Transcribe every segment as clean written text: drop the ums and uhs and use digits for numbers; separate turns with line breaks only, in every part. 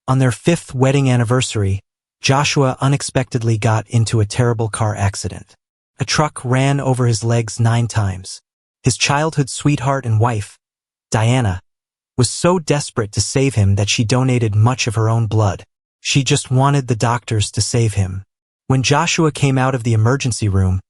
On their 5th wedding anniversary, Joshua unexpectedly got into a terrible car accident. A truck ran over his legs 9 times. His childhood sweetheart and wife, Diana, was so desperate to save him that she donated much of her own blood. She just wanted the doctors to save him. When Joshua came out of the emergency room,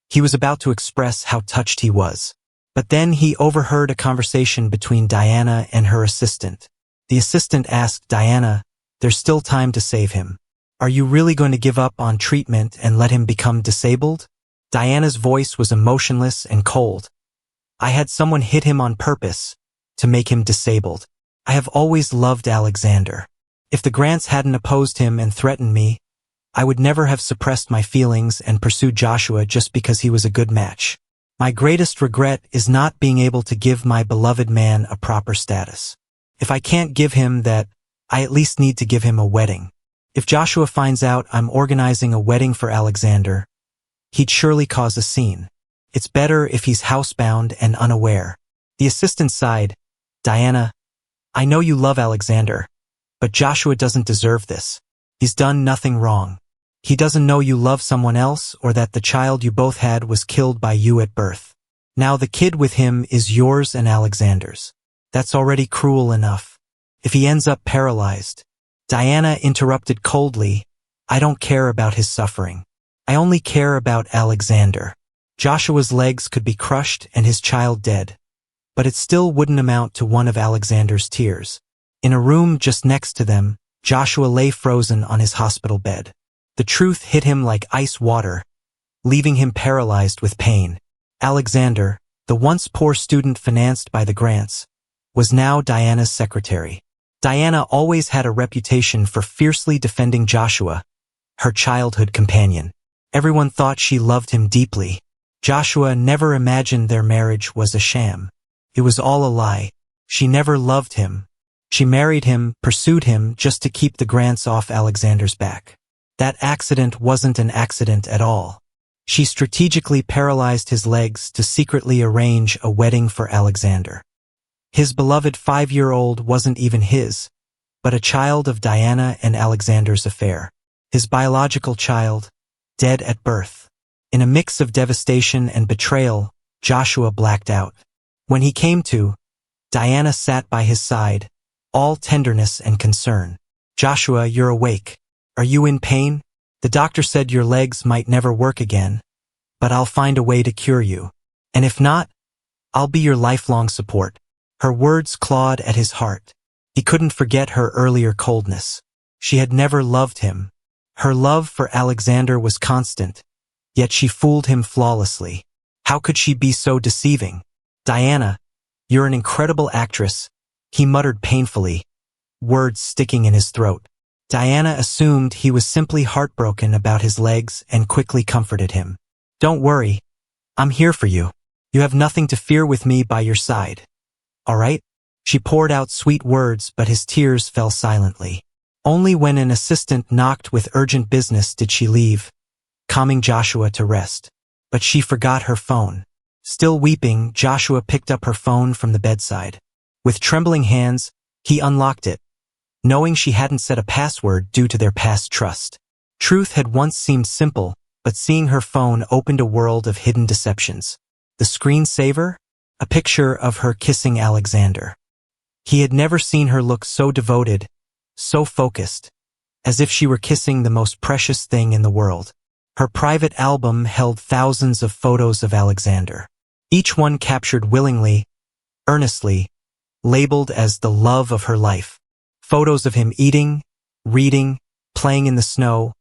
he was about to express how touched he was. But then he overheard a conversation between Diana and her assistant. The assistant asked Diana, "There's still time to save him. Are you really going to give up on treatment and let him become disabled?" Diana's voice was emotionless and cold. "I had someone hit him on purpose to make him disabled. I have always loved Alexander. If the Grants hadn't opposed him and threatened me, I would never have suppressed my feelings and pursued Joshua just because he was a good match. My greatest regret is not being able to give my beloved man a proper status. If I can't give him that, I at least need to give him a wedding. If Joshua finds out I'm organizing a wedding for Alexander, he'd surely cause a scene. It's better if he's housebound and unaware." The assistant sighed. "Diana, I know you love Alexander, but Joshua doesn't deserve this. He's done nothing wrong. He doesn't know you love someone else or that the child you both had was killed by you at birth. Now the kid with him is yours and Alexander's. That's already cruel enough. If he ends up paralyzed..." Diana interrupted coldly, "I don't care about his suffering. I only care about Alexander. Joshua's legs could be crushed and his child dead, but it still wouldn't amount to one of Alexander's tears." In a room just next to them, Joshua lay frozen on his hospital bed. The truth hit him like ice water, leaving him paralyzed with pain. Alexander, the once poor student financed by the Grants, was now Diana's secretary. Diana always had a reputation for fiercely defending Joshua, her childhood companion. Everyone thought she loved him deeply. Joshua never imagined their marriage was a sham. It was all a lie. She never loved him. She married him, pursued him, just to keep the Grants off Alexander's back. That accident wasn't an accident at all. She strategically paralyzed his legs to secretly arrange a wedding for Alexander. His beloved 5-year-old wasn't even his, but a child of Diana and Alexander's affair. His biological child, dead at birth. In a mix of devastation and betrayal, Joshua blacked out. When he came to, Diana sat by his side, all tenderness and concern. "Joshua, you're awake. Are you in pain? The doctor said your legs might never work again, but I'll find a way to cure you. And if not, I'll be your lifelong support." Her words clawed at his heart. He couldn't forget her earlier coldness. She had never loved him. Her love for Alexander was constant, yet she fooled him flawlessly. How could she be so deceiving? "Diana, you're an incredible actress," he muttered painfully, words sticking in his throat. Diana assumed he was simply heartbroken about his legs and quickly comforted him. "Don't worry. I'm here for you. You have nothing to fear with me by your side. All right?" She poured out sweet words, but his tears fell silently. Only when an assistant knocked with urgent business did she leave, calming Joshua to rest. But she forgot her phone. Still weeping, Joshua picked up her phone from the bedside. With trembling hands, he unlocked it, knowing she hadn't set a password due to their past trust. Truth had once seemed simple, but seeing her phone opened a world of hidden deceptions. The screensaver? A picture of her kissing Alexander. He had never seen her look so devoted, so focused, as if she were kissing the most precious thing in the world. Her private album held thousands of photos of Alexander, each one captured willingly, earnestly, labeled as the love of her life. Photos of him eating, reading, playing in the snow,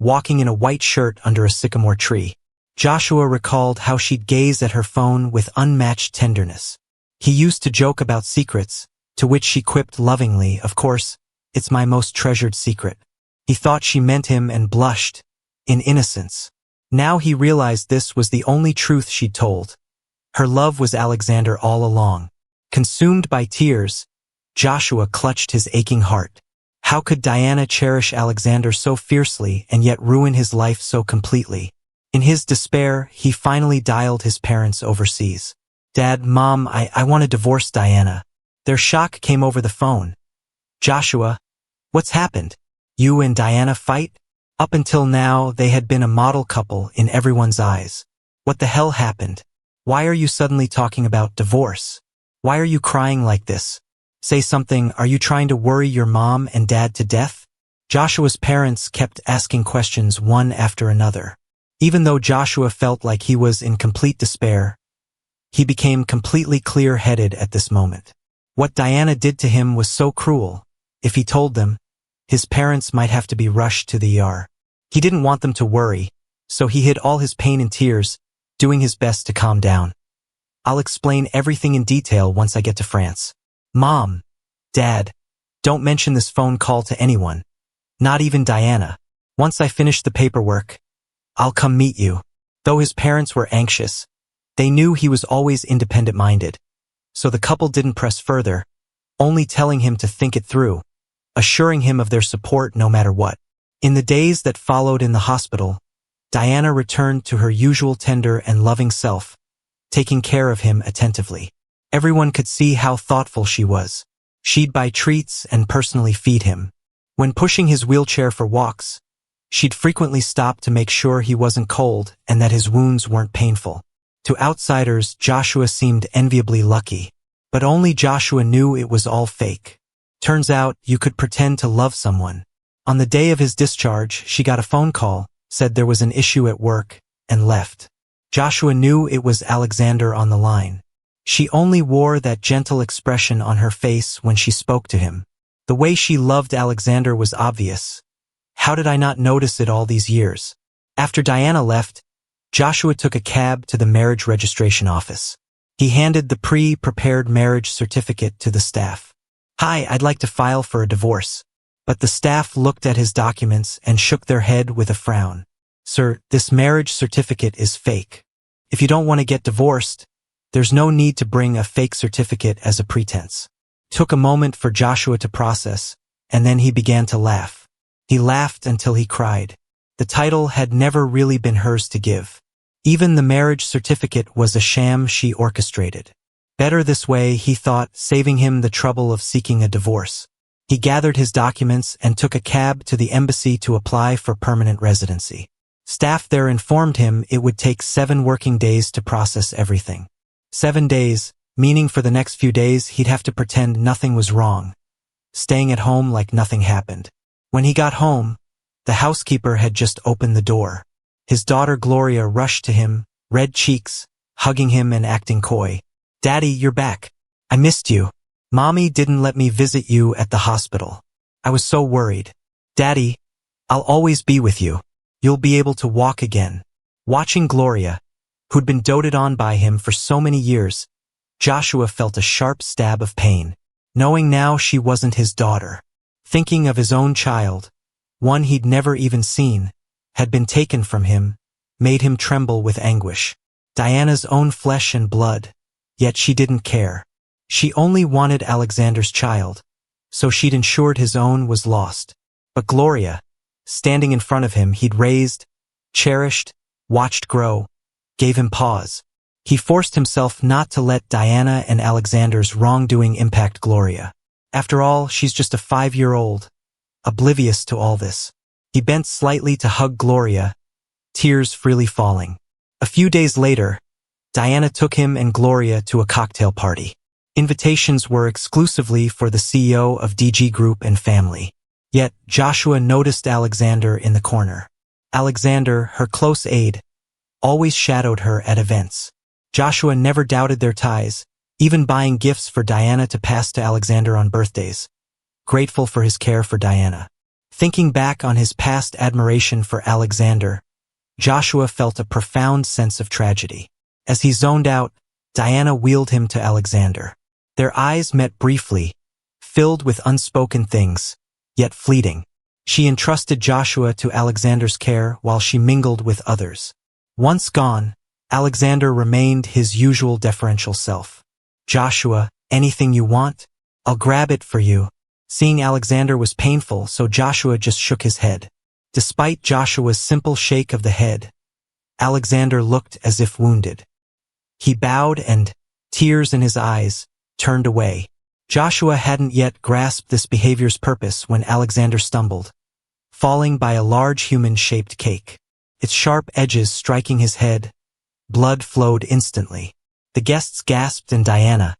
walking in a white shirt under a sycamore tree. Joshua recalled how she'd gaze at her phone with unmatched tenderness. He used to joke about secrets, to which she quipped lovingly, "Of course, it's my most treasured secret." He thought she meant him and blushed, in innocence. Now he realized this was the only truth she'd told. Her love was Alexander all along. Consumed by tears, Joshua clutched his aching heart. How could Diana cherish Alexander so fiercely and yet ruin his life so completely? In his despair, he finally dialed his parents overseas. "Dad, Mom, I want to divorce Diana." Their shock came over the phone. "Joshua, What's happened? You and Diana fight? Up until now, they had been a model couple in everyone's eyes. What the hell happened? Why are you suddenly talking about divorce? Why are you crying like this? Say something. Are you trying to worry your mom and dad to death? Joshua's parents kept asking questions one after another. Even though Joshua felt like he was in complete despair, he became completely clear-headed at this moment. What Diana did to him was so cruel. If he told them, his parents might have to be rushed to the ER. He didn't want them to worry, so he hid all his pain in tears, doing his best to calm down. I'll explain everything in detail once I get to France. Mom, Dad, don't mention this phone call to anyone, not even Diana. Once I finish the paperwork, I'll come meet you. Though his parents were anxious, they knew he was always independent-minded, so the couple didn't press further, only telling him to think it through, assuring him of their support no matter what. In the days that followed in the hospital, Diana returned to her usual tender and loving self, taking care of him attentively. Everyone could see how thoughtful she was. She'd buy treats and personally feed him. When pushing his wheelchair for walks, she'd frequently stop to make sure he wasn't cold and that his wounds weren't painful. To outsiders, Joshua seemed enviably lucky, but only Joshua knew it was all fake. Turns out, you could pretend to love someone. On the day of his discharge, she got a phone call, said there was an issue at work, and left. Joshua knew it was Alexander on the line. She only wore that gentle expression on her face when she spoke to him. The way she loved Alexander was obvious. How did I not notice it all these years? After Diana left, Joshua took a cab to the marriage registration office. He handed the pre-prepared marriage certificate to the staff. Hi, I'd like to file for a divorce. But the staff looked at his documents and shook their head with a frown. Sir, this marriage certificate is fake. If you don't want to get divorced, there's no need to bring a fake certificate as a pretense. Took a moment for Joshua to process, and then he began to laugh. He laughed until he cried. The title had never really been hers to give. Even the marriage certificate was a sham she orchestrated. Better this way, he thought, saving him the trouble of seeking a divorce. He gathered his documents and took a cab to the embassy to apply for permanent residency. Staff there informed him it would take 7 working days to process everything. 7 days, meaning for the next few days he'd have to pretend nothing was wrong, staying at home like nothing happened. When he got home, the housekeeper had just opened the door. His daughter Gloria rushed to him, red cheeks, hugging him and acting coy. Daddy, you're back. I missed you. Mommy didn't let me visit you at the hospital. I was so worried. Daddy, I'll always be with you. You'll be able to walk again. Watching Gloria, who'd been doted on by him for so many years, Joshua felt a sharp stab of pain, knowing now she wasn't his daughter. Thinking of his own child, one he'd never even seen, had been taken from him, made him tremble with anguish. Diana's own flesh and blood, yet she didn't care. She only wanted Alexander's child, so she'd ensured his own was lost. But Gloria, standing in front of him he'd raised, cherished, watched grow, gave him pause. He forced himself not to let Diana and Alexander's wrongdoing impact Gloria. After all, she's just a 5-year-old, oblivious to all this. He bent slightly to hug Gloria, tears freely falling. A few days later, Diana took him and Gloria to a cocktail party. Invitations were exclusively for the CEO of DG Group and family. Yet, Joshua noticed Alexander in the corner. Alexander, her close aide, always shadowed her at events. Joshua never doubted their ties, even buying gifts for Diana to pass to Alexander on birthdays, grateful for his care for Diana. Thinking back on his past admiration for Alexander, Joshua felt a profound sense of tragedy. As he zoned out, Diana wheeled him to Alexander. Their eyes met briefly, filled with unspoken things, yet fleeting. She entrusted Joshua to Alexander's care while she mingled with others. Once gone, Alexander remained his usual deferential self. Joshua, anything you want? I'll grab it for you. Seeing Alexander was painful, so Joshua just shook his head. Despite Joshua's simple shake of the head, Alexander looked as if wounded. He bowed and, tears in his eyes, turned away. Joshua hadn't yet grasped this behavior's purpose when Alexander stumbled, falling by a large human-shaped cake. Its sharp edges striking his head, blood flowed instantly. The guests gasped and Diana,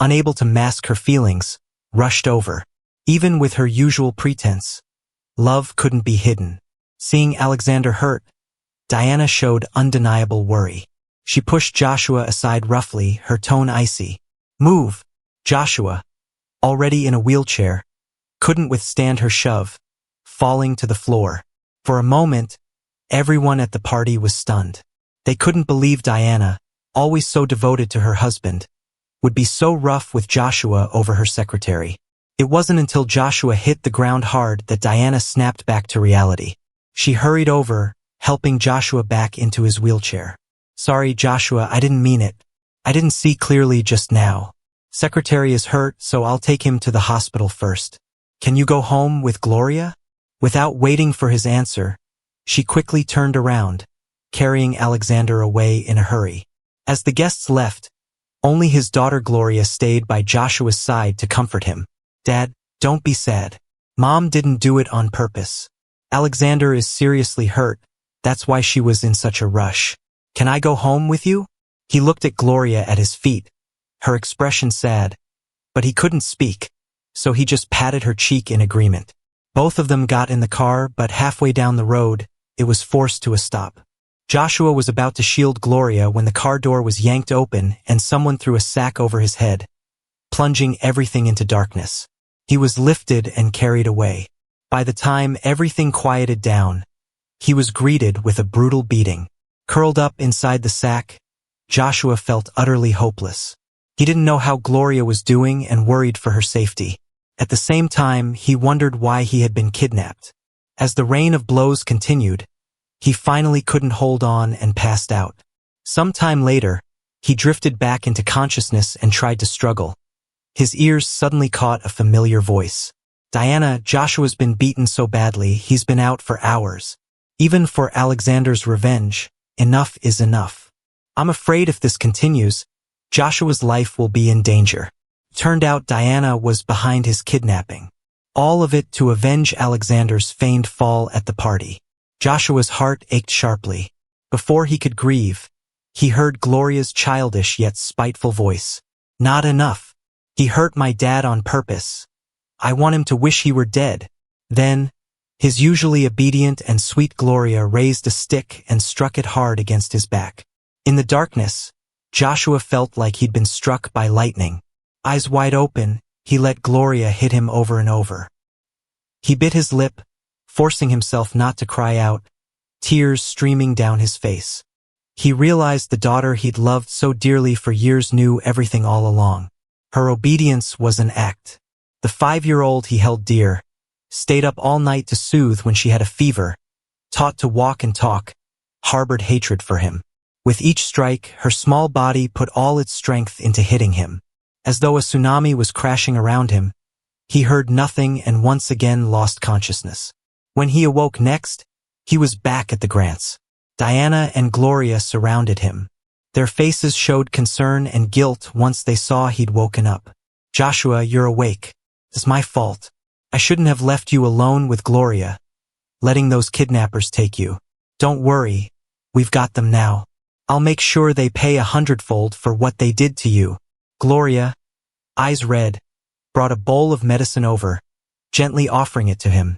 unable to mask her feelings, rushed over. Even with her usual pretense, love couldn't be hidden. Seeing Alexander hurt, Diana showed undeniable worry. She pushed Joshua aside roughly, her tone icy. "Move!" Joshua, already in a wheelchair, couldn't withstand her shove, falling to the floor. For a moment, everyone at the party was stunned. They couldn't believe Diana, always so devoted to her husband, would be so rough with Joshua over her secretary. It wasn't until Joshua hit the ground hard that Diana snapped back to reality. She hurried over, helping Joshua back into his wheelchair. "Sorry, Joshua, I didn't mean it. I didn't see clearly just now. Secretary is hurt, so I'll take him to the hospital first. Can you go home with Gloria?" Without waiting for his answer, she quickly turned around, carrying Alexander away in a hurry. As the guests left, only his daughter Gloria stayed by Joshua's side to comfort him. "Dad, don't be sad. Mom didn't do it on purpose. Alexander is seriously hurt, that's why she was in such a rush. Can I go home with you?" He looked at Gloria at his feet, her expression sad, but he couldn't speak, so he just patted her cheek in agreement. Both of them got in the car, but halfway down the road, it was forced to a stop. Joshua was about to shield Gloria when the car door was yanked open and someone threw a sack over his head, plunging everything into darkness. He was lifted and carried away. By the time everything quieted down, he was greeted with a brutal beating. Curled up inside the sack, Joshua felt utterly hopeless. He didn't know how Gloria was doing and worried for her safety. At the same time, he wondered why he had been kidnapped. As the rain of blows continued, he finally couldn't hold on and passed out. Sometime later, he drifted back into consciousness and tried to struggle. His ears suddenly caught a familiar voice. "Diana, Joshua's been beaten so badly, he's been out for hours. Even for Alexander's revenge, enough is enough. I'm afraid if this continues, Joshua's life will be in danger." Turned out Diana was behind his kidnapping. All of it to avenge Alexander's feigned fall at the party. Joshua's heart ached sharply. Before he could grieve, he heard Gloria's childish yet spiteful voice. "Not enough. He hurt my dad on purpose. I want him to wish he were dead." Then, his usually obedient and sweet Gloria raised a stick and struck it hard against his back. In the darkness, Joshua felt like he'd been struck by lightning. Eyes wide open, he let Gloria hit him over and over. He bit his lip, forcing himself not to cry out, tears streaming down his face. He realized the daughter he'd loved so dearly for years knew everything all along. Her obedience was an act. The 5-year-old he held dear, stayed up all night to soothe when she had a fever, taught to walk and talk, harbored hatred for him. With each strike, her small body put all its strength into hitting him. As though a tsunami was crashing around him, he heard nothing and once again lost consciousness. When he awoke next, he was back at the Grants. Diana and Gloria surrounded him. Their faces showed concern and guilt once they saw he'd woken up. "Joshua, you're awake. It's my fault. I shouldn't have left you alone with Gloria, letting those kidnappers take you. Don't worry, we've got them now. I'll make sure they pay 100-fold for what they did to you." Gloria, eyes red, brought a bowl of medicine over, gently offering it to him.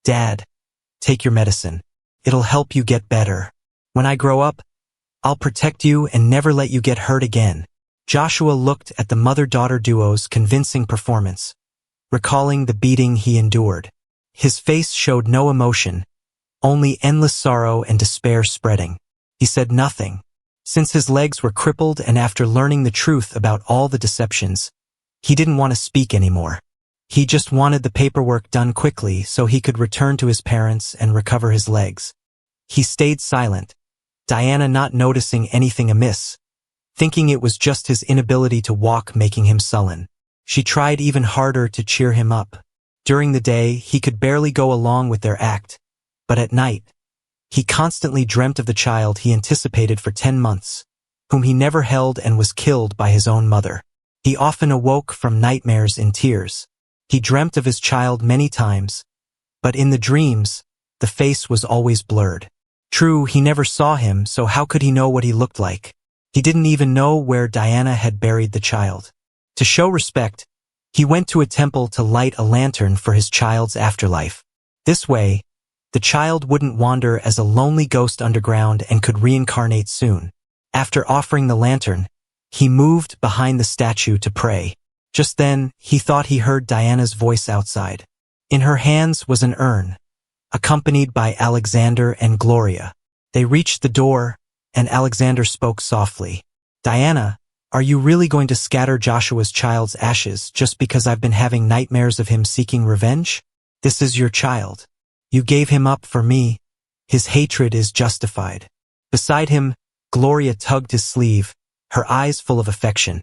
"Dad, take your medicine. It'll help you get better. When I grow up, I'll protect you and never let you get hurt again." Joshua looked at the mother-daughter duo's convincing performance, recalling the beating he endured. His face showed no emotion, only endless sorrow and despair spreading. He said nothing. Since his legs were crippled and after learning the truth about all the deceptions, he didn't want to speak anymore. He just wanted the paperwork done quickly so he could return to his parents and recover his legs. He stayed silent, Diana not noticing anything amiss, thinking it was just his inability to walk making him sullen. She tried even harder to cheer him up. During the day, he could barely go along with their act, but at night, he constantly dreamt of the child he anticipated for 10 months, whom he never held and was killed by his own mother. He often awoke from nightmares in tears. He dreamt of his child many times, but in the dreams, the face was always blurred. True, he never saw him, so how could he know what he looked like? He didn't even know where Diana had buried the child. To show respect, he went to a temple to light a lantern for his child's afterlife. This way, the child wouldn't wander as a lonely ghost underground and could reincarnate soon. After offering the lantern, he moved behind the statue to pray. Just then, he thought he heard Diana's voice outside. In her hands was an urn, accompanied by Alexander and Gloria. They reached the door, and Alexander spoke softly. "Diana, are you really going to scatter Joshua's child's ashes just because I've been having nightmares of him seeking revenge? This is your child. You gave him up for me. His hatred is justified." Beside him, Gloria tugged his sleeve, her eyes full of affection.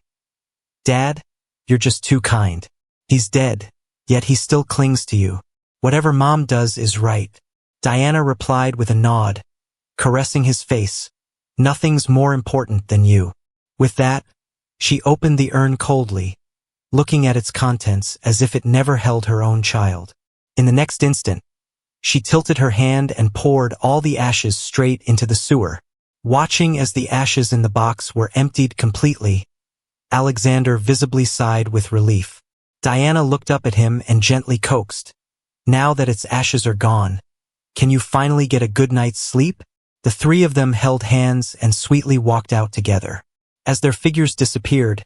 "Dad, you're just too kind. He's dead, yet he still clings to you. Whatever Mom does is right." Diana replied with a nod, caressing his face. "Nothing's more important than you." With that, she opened the urn coldly, looking at its contents as if it never held her own child. In the next instant, she tilted her hand and poured all the ashes straight into the sewer. Watching as the ashes in the box were emptied completely, Alexander visibly sighed with relief. Diana looked up at him and gently coaxed. "Now that its ashes are gone, can you finally get a good night's sleep?" The three of them held hands and sweetly walked out together. As their figures disappeared,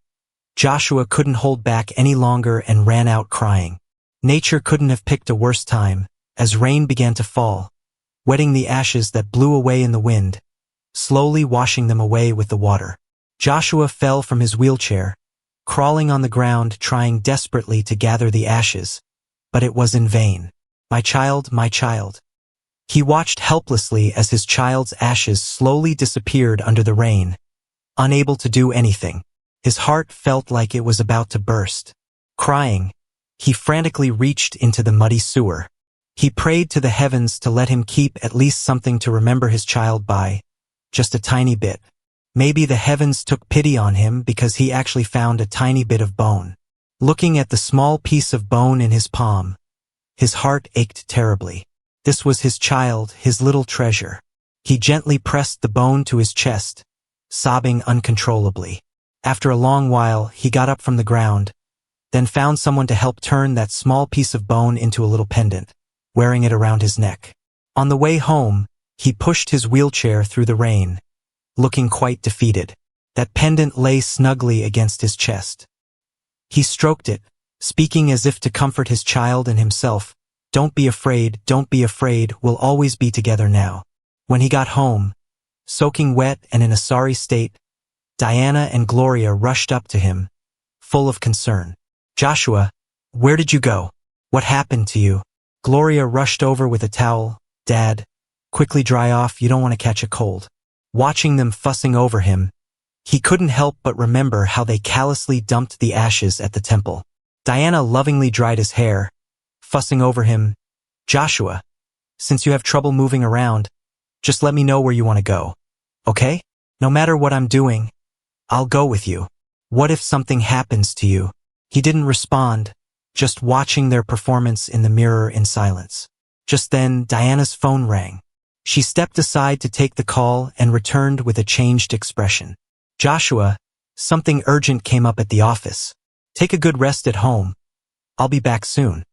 Joshua couldn't hold back any longer and ran out crying. Nature couldn't have picked a worse time, as rain began to fall, wetting the ashes that blew away in the wind, slowly washing them away with the water. Joshua fell from his wheelchair, crawling on the ground, trying desperately to gather the ashes, but it was in vain. My child, my child." He watched helplessly as his child's ashes slowly disappeared under the rain, unable to do anything. His heart felt like it was about to burst. Crying, he frantically reached into the muddy sewer. He prayed to the heavens to let him keep at least something to remember his child by, just a tiny bit. Maybe the heavens took pity on him because he actually found a tiny bit of bone. Looking at the small piece of bone in his palm, his heart ached terribly. This was his child, his little treasure. He gently pressed the bone to his chest, sobbing uncontrollably. After a long while, he got up from the ground, then found someone to help turn that small piece of bone into a little pendant, wearing it around his neck. On the way home, he pushed his wheelchair through the rain, looking quite defeated. That pendant lay snugly against his chest. He stroked it, speaking as if to comfort his child and himself. Don't be afraid, we'll always be together now." When he got home, soaking wet and in a sorry state, Diana and Gloria rushed up to him, full of concern. "Joshua, where did you go? What happened to you?" Gloria rushed over with a towel. "Dad, quickly dry off, you don't want to catch a cold." Watching them fussing over him, he couldn't help but remember how they callously dumped the ashes at the temple. Diana lovingly dried his hair, fussing over him. "Joshua, since you have trouble moving around, just let me know where you want to go, okay? No matter what I'm doing, I'll go with you. What if something happens to you?" He didn't respond, just watching their performance in the mirror in silence. Just then, Diana's phone rang. She stepped aside to take the call and returned with a changed expression. "Joshua, something urgent came up at the office. Take a good rest at home. I'll be back soon.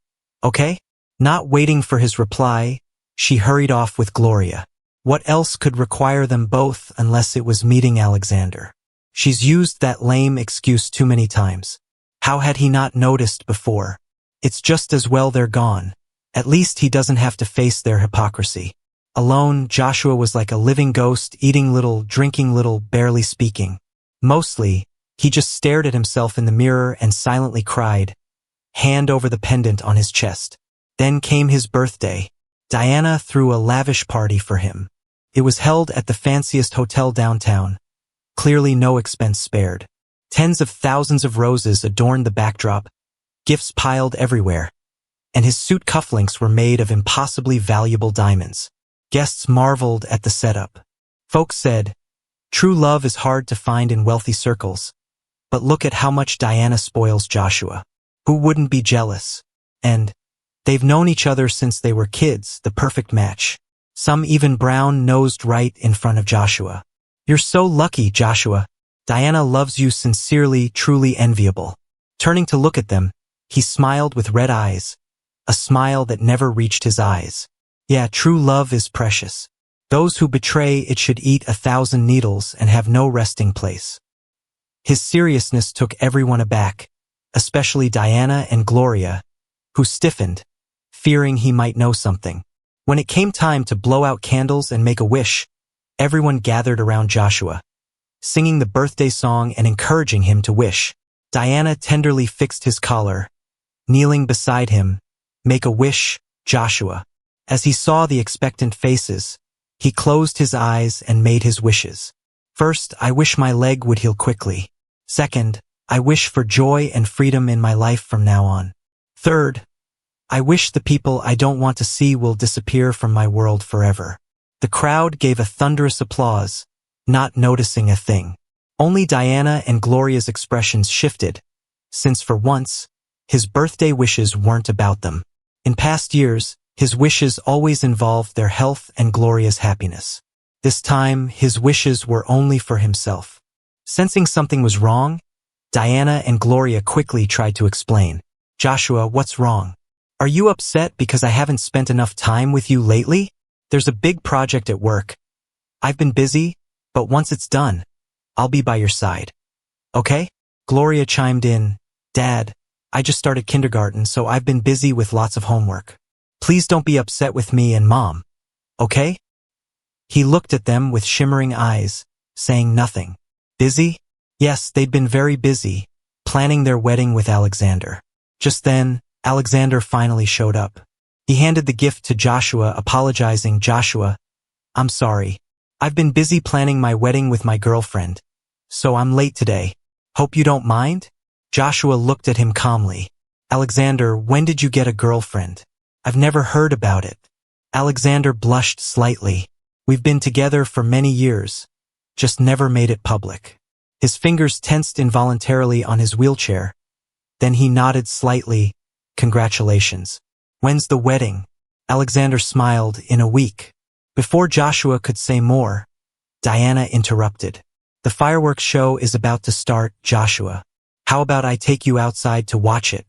Okay?" Not waiting for his reply, she hurried off with Gloria. What else could require them both unless it was meeting Alexander? She's used that lame excuse too many times. How had he not noticed before? It's just as well they're gone. At least he doesn't have to face their hypocrisy. Alone, Joshua was like a living ghost, eating little, drinking little, barely speaking. Mostly, he just stared at himself in the mirror and silently cried, hand over the pendant on his chest. Then came his birthday. Diana threw a lavish party for him. It was held at the fanciest hotel downtown, clearly no expense spared. Tens of thousands of roses adorned the backdrop, gifts piled everywhere, and his suit cufflinks were made of impossibly valuable diamonds. Guests marveled at the setup. Folks said, "True love is hard to find in wealthy circles, But look at how much Diana spoils Joshua. Who wouldn't be jealous? And they've known each other since they were kids, the perfect match. Some even brown-nosed right in front of Joshua. You're so lucky, Joshua. Diana loves you sincerely, truly enviable. Turning to look at them, he smiled with red eyes, a smile that never reached his eyes. Yeah, true love is precious. Those who betray it should eat 1,000 needles and have no resting place. His seriousness took everyone aback, especially Diana and Gloria, who stiffened, fearing he might know something. When it came time to blow out candles and make a wish, everyone gathered around Joshua, singing the birthday song and encouraging him to wish. Diana tenderly fixed his collar, kneeling beside him. Make a wish, Joshua. As he saw the expectant faces, he closed his eyes and made his wishes. First, I wish my leg would heal quickly. Second, I wish for joy and freedom in my life from now on. Third, I wish the people I don't want to see will disappear from my world forever. The crowd gave a thunderous applause, not noticing a thing. Only Diana and Gloria's expressions shifted, since for once, his birthday wishes weren't about them. In past years, his wishes always involved their health and Gloria's happiness. This time, his wishes were only for himself. Sensing something was wrong, Diana and Gloria quickly tried to explain. Joshua, what's wrong? Are you upset because I haven't spent enough time with you lately? There's a big project at work. I've been busy, but once it's done, I'll be by your side. Okay? Gloria chimed in. Dad, I just started kindergarten, so I've been busy with lots of homework. Please don't be upset with me and Mom. Okay? He looked at them with shimmering eyes, saying nothing. Busy? Yes, they'd been very busy, planning their wedding with Alexander. Just then, Alexander finally showed up. He handed the gift to Joshua, apologizing. Joshua, I'm sorry. I've been busy planning my wedding with my girlfriend, so I'm late today. Hope you don't mind? Joshua looked at him calmly. Alexander, when did you get a girlfriend? I've never heard about it. Alexander blushed slightly. We've been together for many years, just never made it public. His fingers tensed involuntarily on his wheelchair. Then he nodded slightly. Congratulations. When's the wedding? Alexander smiled. In a week. Before Joshua could say more, Diana interrupted. The fireworks show is about to start, Joshua. How about I take you outside to watch it?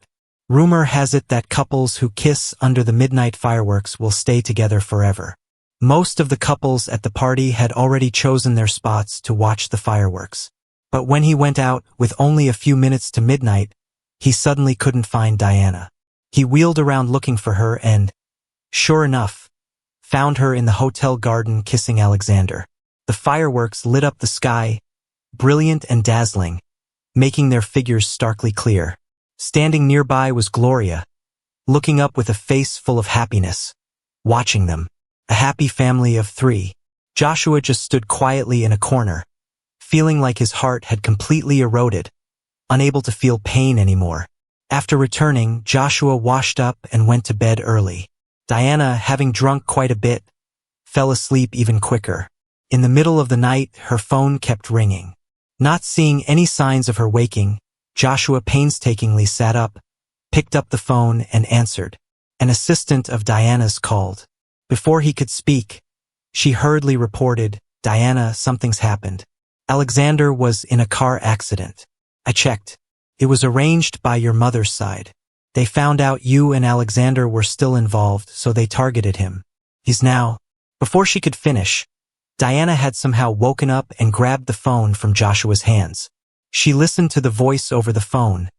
Rumor has it that couples who kiss under the midnight fireworks will stay together forever. Most of the couples at the party had already chosen their spots to watch the fireworks. But when he went out, with only a few minutes to midnight, he suddenly couldn't find Diana. He wheeled around looking for her and, sure enough, found her in the hotel garden kissing Alexander. The fireworks lit up the sky, brilliant and dazzling, making their figures starkly clear. Standing nearby was Gloria, looking up with a face full of happiness, watching them. A happy family of 3. Joshua just stood quietly in a corner, feeling like his heart had completely eroded, unable to feel pain anymore. After returning, Joshua washed up and went to bed early. Diana, having drunk quite a bit, fell asleep even quicker. In the middle of the night, her phone kept ringing. Not seeing any signs of her waking, Joshua painstakingly sat up, picked up the phone and answered. An assistant of Diana's called. Before he could speak, she hurriedly reported, Diana, something's happened. Alexander was in a car accident. I checked. It was arranged by your mother's side. They found out you and Alexander were still involved, so they targeted him. He's now. Before she could finish, Diana had somehow woken up and grabbed the phone from Joshua's hands. She listened to the voice over the phone,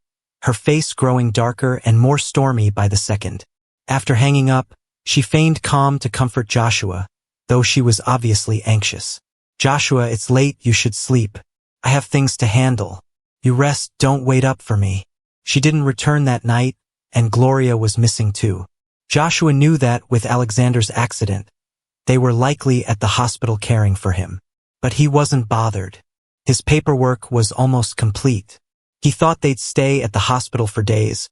her face growing darker and more stormy by the second. After hanging up, she feigned calm to comfort Joshua, though she was obviously anxious. Joshua, it's late, you should sleep. I have things to handle. You rest, don't wait up for me. She didn't return that night, and Gloria was missing too. Joshua knew that with Alexander's accident, they were likely at the hospital caring for him. But he wasn't bothered. His paperwork was almost complete. He thought they'd stay at the hospital for days,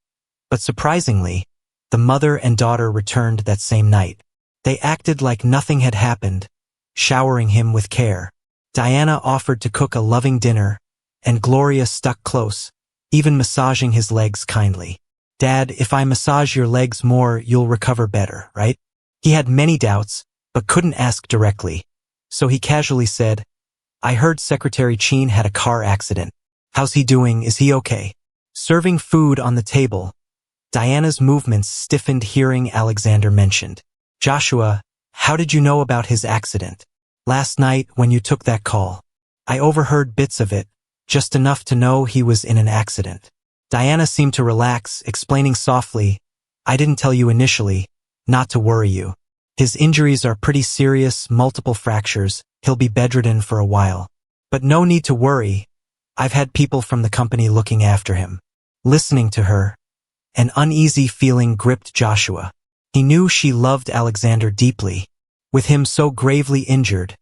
but surprisingly, the mother and daughter returned that same night. They acted like nothing had happened, showering him with care. Diana offered to cook a loving dinner, and Gloria stuck close, even massaging his legs kindly. "Dad, if I massage your legs more, you'll recover better, right?" He had many doubts, but couldn't ask directly. So he casually said, "I heard Secretary Cheen had a car accident. How's he doing? Is he okay?" Serving food on the table, Diana's movements stiffened hearing Alexander mentioned. "Joshua, how did you know about his accident?" "Last night when you took that call. I overheard bits of it, just enough to know he was in an accident." Diana seemed to relax, explaining softly, "I didn't tell you initially, not to worry you. His injuries are pretty serious, multiple fractures, he'll be bedridden for a while. But no need to worry, I've had people from the company looking after him." Listening to her, an uneasy feeling gripped Joshua. He knew she loved Alexander deeply. With him so gravely injured,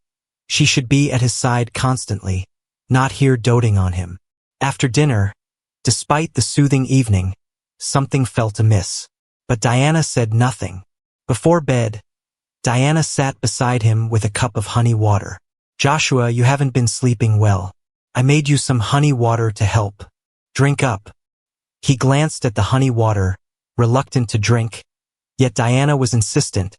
she should be at his side constantly, not here doting on him. After dinner, despite the soothing evening, something felt amiss. But Diana said nothing. Before bed, Diana sat beside him with a cup of honey water. "Joshua, you haven't been sleeping well. I made you some honey water to help. Drink up." He glanced at the honey water, reluctant to drink, yet Diana was insistent,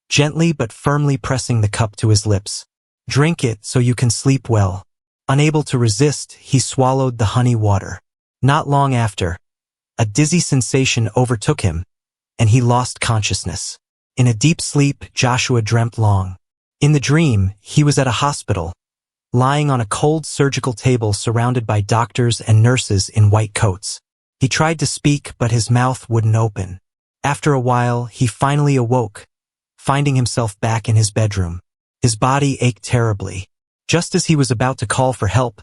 gently but firmly pressing the cup to his lips. "Drink it so you can sleep well." Unable to resist, he swallowed the honey water. Not long after, a dizzy sensation overtook him, and he lost consciousness. In a deep sleep, Joshua dreamt long. In the dream, he was at a hospital, lying on a cold surgical table surrounded by doctors and nurses in white coats. He tried to speak, but his mouth wouldn't open. After a while, he finally awoke, finding himself back in his bedroom. His body ached terribly. Just as he was about to call for help,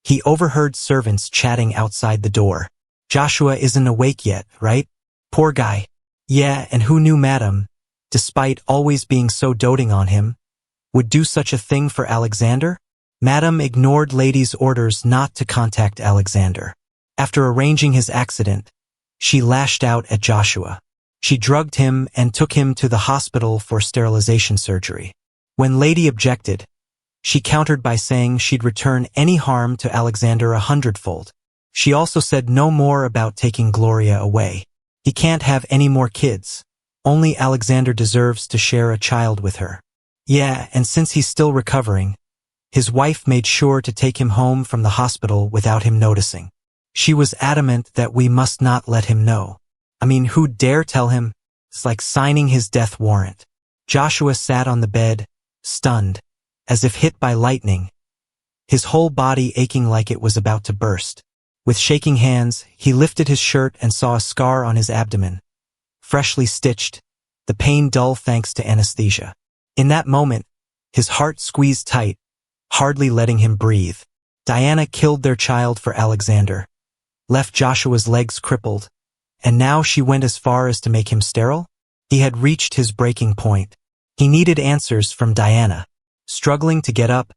he overheard servants chatting outside the door. "Joshua isn't awake yet, right? Poor guy." "Yeah, and who knew Madam, despite always being so doting on him, would do such a thing for Alexander?" Madam ignored Lady's orders not to contact Alexander. After arranging his accident, she lashed out at Joshua. She drugged him and took him to the hospital for sterilization surgery. When Lady objected, she countered by saying she'd return any harm to Alexander 100-fold. She also said no more about taking Gloria away. He can't have any more kids. Only Alexander deserves to share a child with her. Yeah, and since he's still recovering, his wife made sure to take him home from the hospital without him noticing. She was adamant that we must not let him know. I mean, who'd dare tell him? It's like signing his death warrant. Joshua sat on the bed, stunned, as if hit by lightning, his whole body aching like it was about to burst. With shaking hands, he lifted his shirt and saw a scar on his abdomen, freshly stitched, the pain dull thanks to anesthesia. In that moment, his heart squeezed tight, hardly letting him breathe. Diana killed their child for Alexander, left Joshua's legs crippled, and now she went as far as to make him sterile? He had reached his breaking point. He needed answers from Diana. Struggling to get up,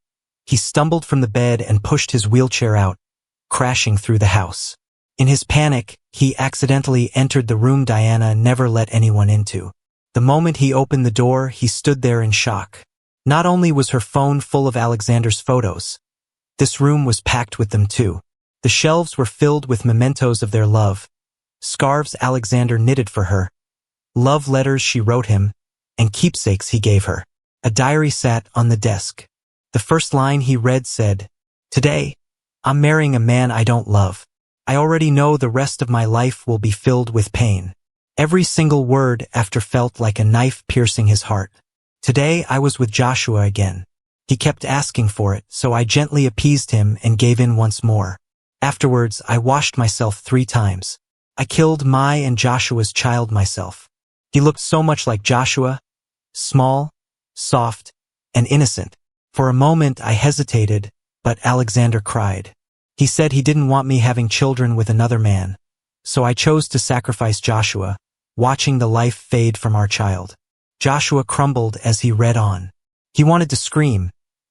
he stumbled from the bed and pushed his wheelchair out, crashing through the house. In his panic, he accidentally entered the room Diana never let anyone into. The moment he opened the door, he stood there in shock. Not only was her phone full of Alexander's photos, this room was packed with them too. The shelves were filled with mementos of their love, scarves Alexander knitted for her, love letters she wrote him, and keepsakes he gave her. A diary sat on the desk. The first line he read said, "Today, I'm marrying a man I don't love. I already know the rest of my life will be filled with pain." Every single word after felt like a knife piercing his heart. "Today I was with Joshua again. He kept asking for it, so I gently appeased him and gave in once more. Afterwards, I washed myself 3 times. I killed my and Joshua's child myself. He looked so much like Joshua, small, soft, and innocent. For a moment I hesitated, but Alexander cried. He said he didn't want me having children with another man, so I chose to sacrifice Joshua, watching the life fade from our child." Joshua crumbled as he read on. He wanted to scream,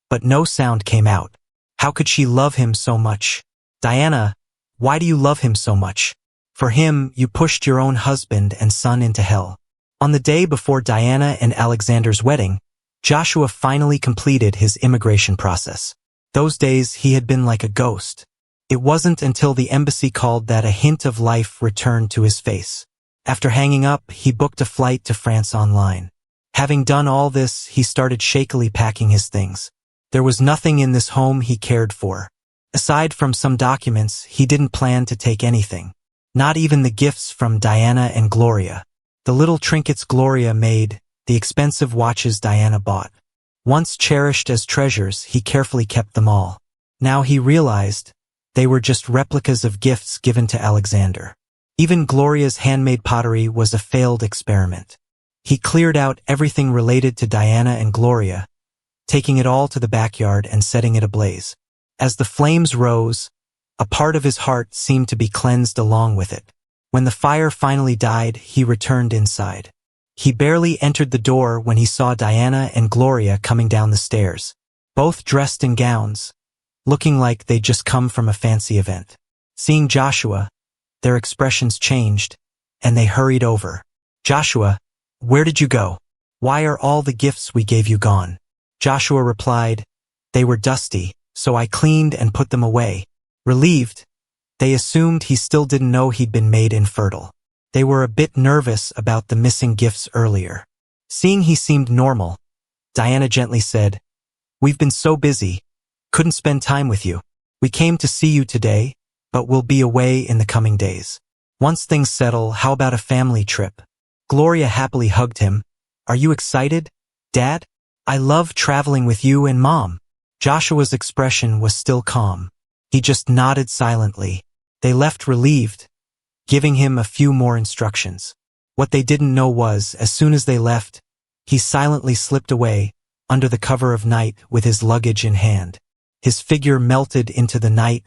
but no sound came out. How could she love him so much? "Diana, why do you love him so much? For him, you pushed your own husband and son into hell." On the day before Diana and Alexander's wedding, Joshua finally completed his immigration process. Those days he had been like a ghost. It wasn't until the embassy called that a hint of life returned to his face. After hanging up, he booked a flight to France online. Having done all this, he started shakily packing his things. There was nothing in this home he cared for. Aside from some documents, he didn't plan to take anything. Not even the gifts from Diana and Gloria. The little trinkets Gloria made, the expensive watches Diana bought. Once cherished as treasures, he carefully kept them all. Now he realized they were just replicas of gifts given to Alexander. Even Gloria's handmade pottery was a failed experiment. He cleared out everything related to Diana and Gloria, taking it all to the backyard and setting it ablaze. As the flames rose, a part of his heart seemed to be cleansed along with it. When the fire finally died, he returned inside. He barely entered the door when he saw Diana and Gloria coming down the stairs, both dressed in gowns, looking like they'd just come from a fancy event. Seeing Joshua, their expressions changed, and they hurried over. "Joshua, where did you go? Why are all the gifts we gave you gone?" Joshua replied, "They were dusty, so I cleaned and put them away." Relieved, they assumed he still didn't know he'd been made infertile. They were a bit nervous about the missing gifts earlier. Seeing he seemed normal, Diana gently said, "We've been so busy, couldn't spend time with you. We came to see you today, but we'll be away in the coming days. Once things settle, how about a family trip?" Gloria happily hugged him. "Are you excited, Dad? I love traveling with you and Mom." Joshua's expression was still calm. He just nodded silently. They left relieved, giving him a few more instructions. What they didn't know was, as soon as they left, he silently slipped away, under the cover of night with his luggage in hand. His figure melted into the night,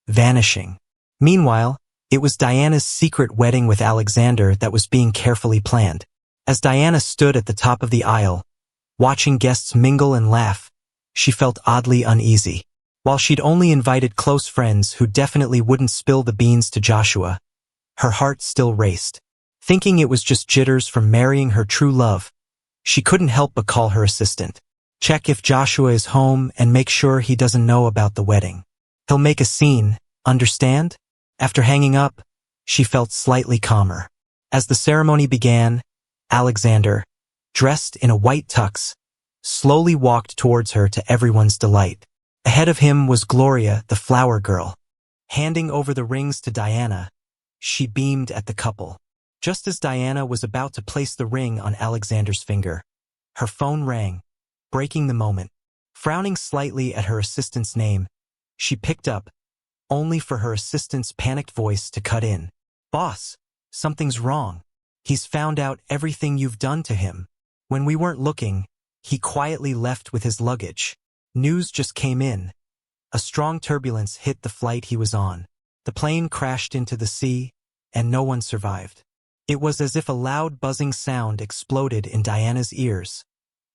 vanishing. Meanwhile, it was Diana's secret wedding with Alexander that was being carefully planned. As Diana stood at the top of the aisle, watching guests mingle and laugh, she felt oddly uneasy. While she'd only invited close friends who definitely wouldn't spill the beans to Joshua, her heart still raced. Thinking it was just jitters from marrying her true love, she couldn't help but call her assistant. "Check if Joshua is home and make sure he doesn't know about the wedding. He'll make a scene, understand?" After hanging up, she felt slightly calmer. As the ceremony began, Alexander, dressed in a white tux, slowly walked towards her to everyone's delight. Ahead of him was Gloria, the flower girl. Handing over the rings to Diana, she beamed at the couple. Just as Diana was about to place the ring on Alexander's finger, her phone rang, breaking the moment. Frowning slightly at her assistant's name, she picked up, only for her assistant's panicked voice to cut in. "Boss, something's wrong. He's found out everything you've done to him. When we weren't looking, he quietly left with his luggage. News just came in. A strong turbulence hit the flight he was on. The plane crashed into the sea, and no one survived." It was as if a loud buzzing sound exploded in Diana's ears,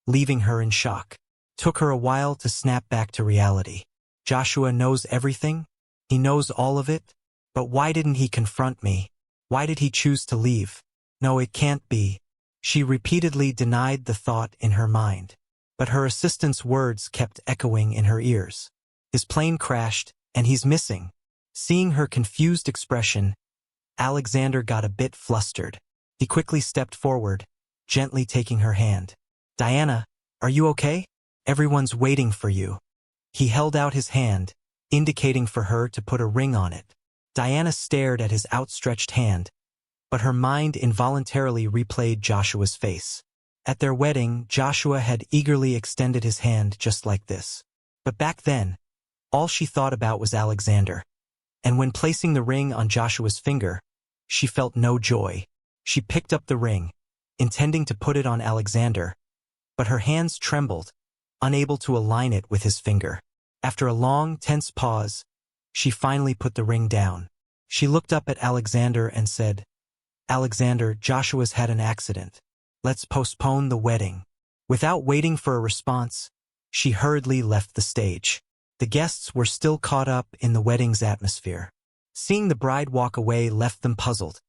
leaving her in shock. Took her a while to snap back to reality. Joshua knows everything? He knows all of it? But why didn't he confront me? Why did he choose to leave? No, it can't be. She repeatedly denied the thought in her mind. But her assistant's words kept echoing in her ears. His plane crashed, and he's missing. Seeing her confused expression, Alexander got a bit flustered. He quickly stepped forward, gently taking her hand. "Diana, are you okay? Everyone's waiting for you." He held out his hand, indicating for her to put a ring on it. Diana stared at his outstretched hand, but her mind involuntarily replayed Joshua's face. At their wedding, Joshua had eagerly extended his hand just like this. But back then, all she thought about was Alexander. And when placing the ring on Joshua's finger, she felt no joy. She picked up the ring, intending to put it on Alexander, but her hands trembled, unable to align it with his finger. After a long, tense pause, she finally put the ring down. She looked up at Alexander and said, "Alexander, Joshua's had an accident. Let's postpone the wedding." Without waiting for a response, she hurriedly left the stage. The guests were still caught up in the wedding's atmosphere. Seeing the bride walk away left them puzzled,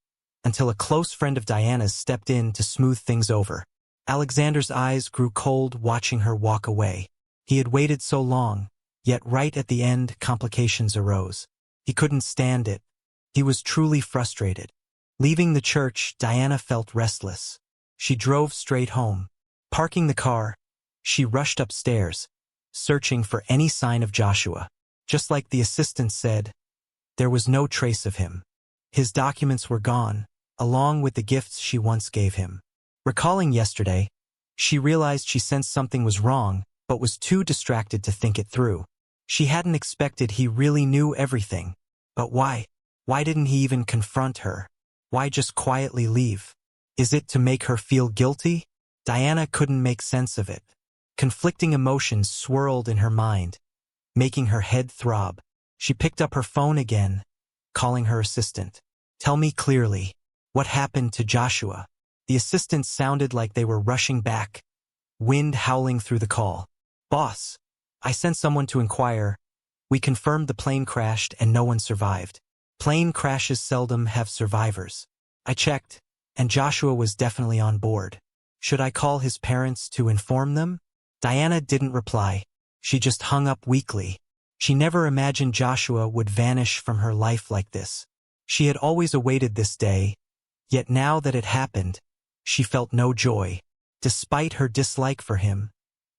until a close friend of Diana's stepped in to smooth things over. Alexander's eyes grew cold watching her walk away. He had waited so long, yet right at the end complications arose. He couldn't stand it. He was truly frustrated. Leaving the church, Diana felt restless. She drove straight home. Parking the car, she rushed upstairs, searching for any sign of Joshua. Just like the assistant said, there was no trace of him. His documents were gone, along with the gifts she once gave him. Recalling yesterday, she realized she sensed something was wrong, but was too distracted to think it through. She hadn't expected he really knew everything. But why? Why didn't he even confront her? Why just quietly leave? Is it to make her feel guilty? Diana couldn't make sense of it. Conflicting emotions swirled in her mind, making her head throb. She picked up her phone again, calling her assistant. Tell me clearly, what happened to Joshua? The assistant sounded like they were rushing back, wind howling through the call. Boss, I sent someone to inquire. We confirmed the plane crashed and no one survived. Plane crashes seldom have survivors. I checked, and Joshua was definitely on board. Should I call his parents to inform them? Diana didn't reply. She just hung up weakly. She never imagined Joshua would vanish from her life like this. She had always awaited this day, yet now that it happened, she felt no joy. Despite her dislike for him,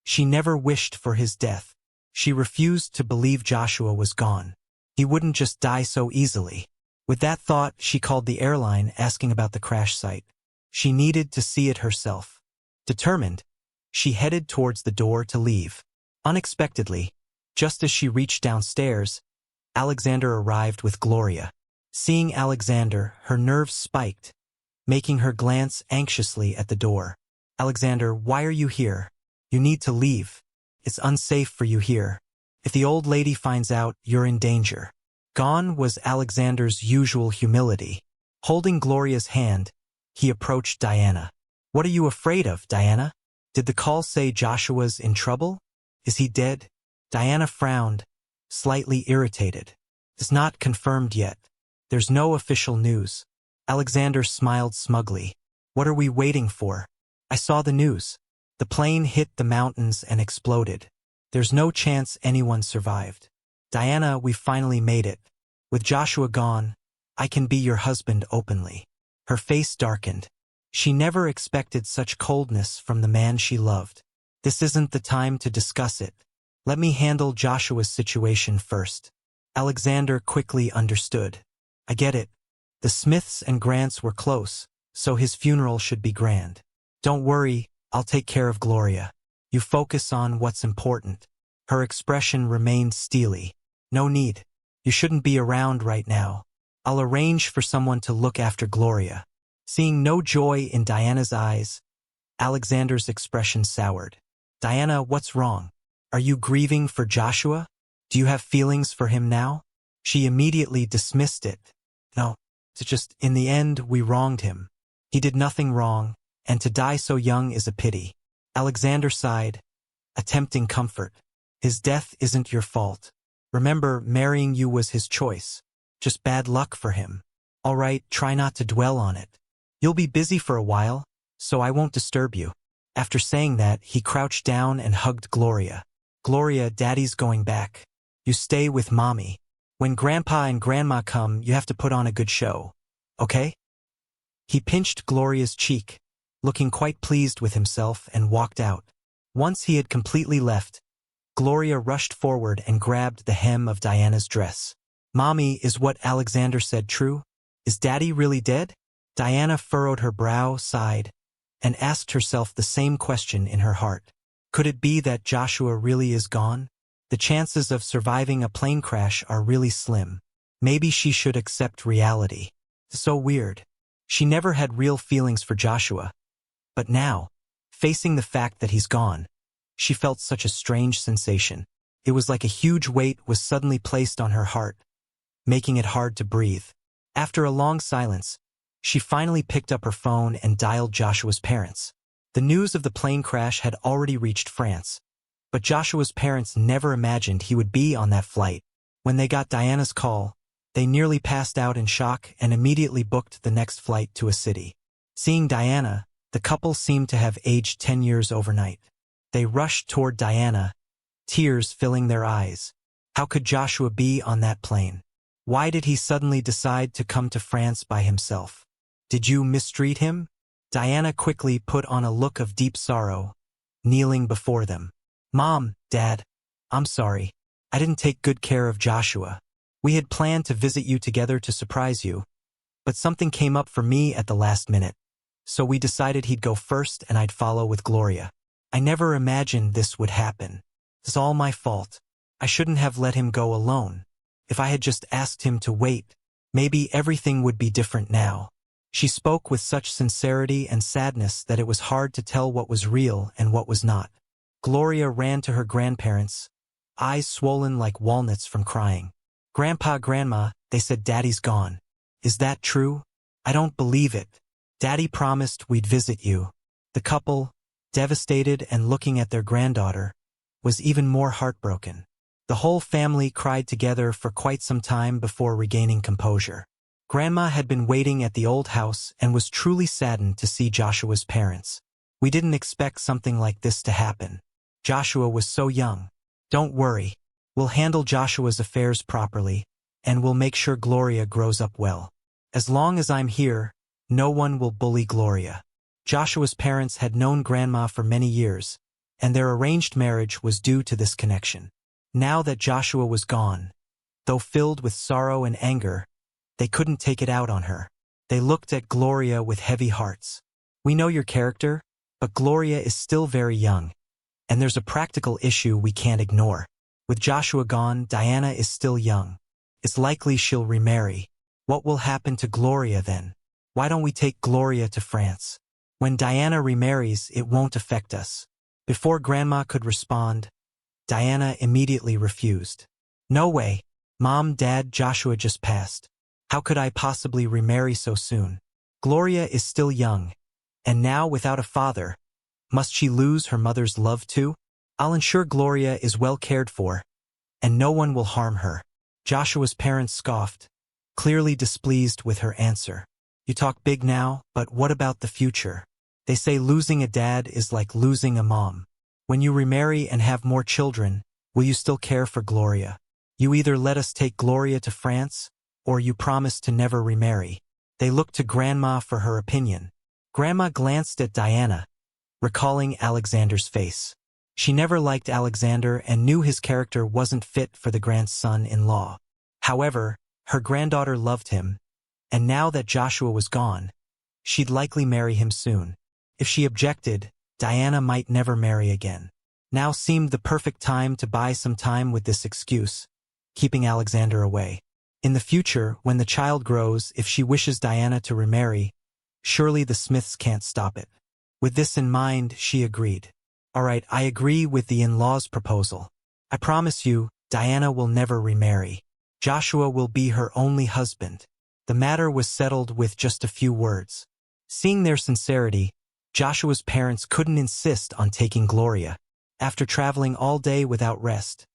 she never wished for his death. She refused to believe Joshua was gone. He wouldn't just die so easily. With that thought, she called the airline asking about the crash site. She needed to see it herself. Determined, she headed towards the door to leave. Unexpectedly, just as she reached downstairs, Alexander arrived with Gloria. Seeing Alexander, her nerves spiked, making her glance anxiously at the door. Alexander, why are you here? You need to leave. It's unsafe for you here. If the old lady finds out, you're in danger. Gone was Alexander's usual humility. Holding Gloria's hand, he approached Diana. What are you afraid of, Diana? Did the call say Joshua's in trouble? Is he dead? Diana frowned, slightly irritated. It's not confirmed yet. There's no official news. Alexander smiled smugly. What are we waiting for? I saw the news. The plane hit the mountains and exploded. There's no chance anyone survived. Diana, we finally made it. With Joshua gone, I can be your husband openly. Her face darkened. She never expected such coldness from the man she loved. This isn't the time to discuss it. Let me handle Joshua's situation first. Alexander quickly understood. I get it. The Smiths and Grants were close, so his funeral should be grand. Don't worry, I'll take care of Gloria. You focus on what's important. Her expression remained steely. No need. You shouldn't be around right now. I'll arrange for someone to look after Gloria. Seeing no joy in Diana's eyes, Alexander's expression soured. Diana, what's wrong? Are you grieving for Joshua? Do you have feelings for him now? She immediately dismissed it. No, it's just, in the end, we wronged him. He did nothing wrong, and to die so young is a pity. Alexander sighed, attempting comfort. His death isn't your fault. Remember, marrying you was his choice. Just bad luck for him. All right, try not to dwell on it. You'll be busy for a while, so I won't disturb you. After saying that, he crouched down and hugged Gloria. Gloria, Daddy's going back. You stay with Mommy. When Grandpa and Grandma come, you have to put on a good show. Okay? He pinched Gloria's cheek, looking quite pleased with himself, and walked out. Once he had completely left, Gloria rushed forward and grabbed the hem of Diana's dress. Mommy, is what Alexander said true? Is Daddy really dead? Diana furrowed her brow, sighed, and asked herself the same question in her heart. Could it be that Joshua really is gone? The chances of surviving a plane crash are really slim. Maybe she should accept reality. So weird. She never had real feelings for Joshua. But now, facing the fact that he's gone, she felt such a strange sensation. It was like a huge weight was suddenly placed on her heart, making it hard to breathe. After a long silence, she finally picked up her phone and dialed Joshua's parents. The news of the plane crash had already reached France, but Joshua's parents never imagined he would be on that flight. When they got Diana's call, they nearly passed out in shock and immediately booked the next flight to a city. Seeing Diana, the couple seemed to have aged 10 years overnight. They rushed toward Diana, tears filling their eyes. How could Joshua be on that plane? Why did he suddenly decide to come to France by himself? Did you mistreat him? Diana quickly put on a look of deep sorrow, kneeling before them. Mom, Dad, I'm sorry. I didn't take good care of Joshua. We had planned to visit you together to surprise you, but something came up for me at the last minute. So we decided he'd go first and I'd follow with Gloria. I never imagined this would happen. It's all my fault. I shouldn't have let him go alone. If I had just asked him to wait, maybe everything would be different now. She spoke with such sincerity and sadness that it was hard to tell what was real and what was not. Gloria ran to her grandparents, eyes swollen like walnuts from crying. Grandpa, Grandma, they said Daddy's gone. Is that true? I don't believe it. Daddy promised we'd visit you. The couple, devastated and looking at their granddaughter, was even more heartbroken. The whole family cried together for quite some time before regaining composure. Grandma had been waiting at the old house and was truly saddened to see Joshua's parents. We didn't expect something like this to happen. Joshua was so young. Don't worry. We'll handle Joshua's affairs properly, and we'll make sure Gloria grows up well. As long as I'm here, no one will bully Gloria. Joshua's parents had known Grandma for many years, and their arranged marriage was due to this connection. Now that Joshua was gone, though filled with sorrow and anger, they couldn't take it out on her. They looked at Gloria with heavy hearts. We know your character, but Gloria is still very young, and there's a practical issue we can't ignore. With Joshua gone, Diana is still young. It's likely she'll remarry. What will happen to Gloria then? Why don't we take Gloria to France? When Diana remarries, it won't affect us. Before Grandma could respond, Diana immediately refused. No way. Mom, Dad, Joshua just passed. How could I possibly remarry so soon? Gloria is still young, and now without a father, must she lose her mother's love too? I'll ensure Gloria is well cared for, and no one will harm her. Joshua's parents scoffed, clearly displeased with her answer. You talk big now, but what about the future? They say losing a dad is like losing a mom. When you remarry and have more children, will you still care for Gloria? You either let us take Gloria to France, or you promise to never remarry. They looked to Grandma for her opinion. Grandma glanced at Diana, recalling Alexander's face. She never liked Alexander and knew his character wasn't fit for the grandson-in-law. However, her granddaughter loved him, and now that Joshua was gone, she'd likely marry him soon. If she objected, Diana might never marry again. Now seemed the perfect time to buy some time with this excuse, keeping Alexander away. In the future, when the child grows, if she wishes Diana to remarry, surely the Smiths can't stop it. With this in mind, she agreed. All right, I agree with the in-laws' proposal. I promise you, Diana will never remarry. Joshua will be her only husband. The matter was settled with just a few words. Seeing their sincerity, Joshua's parents couldn't insist on taking Gloria. After traveling all day without rest,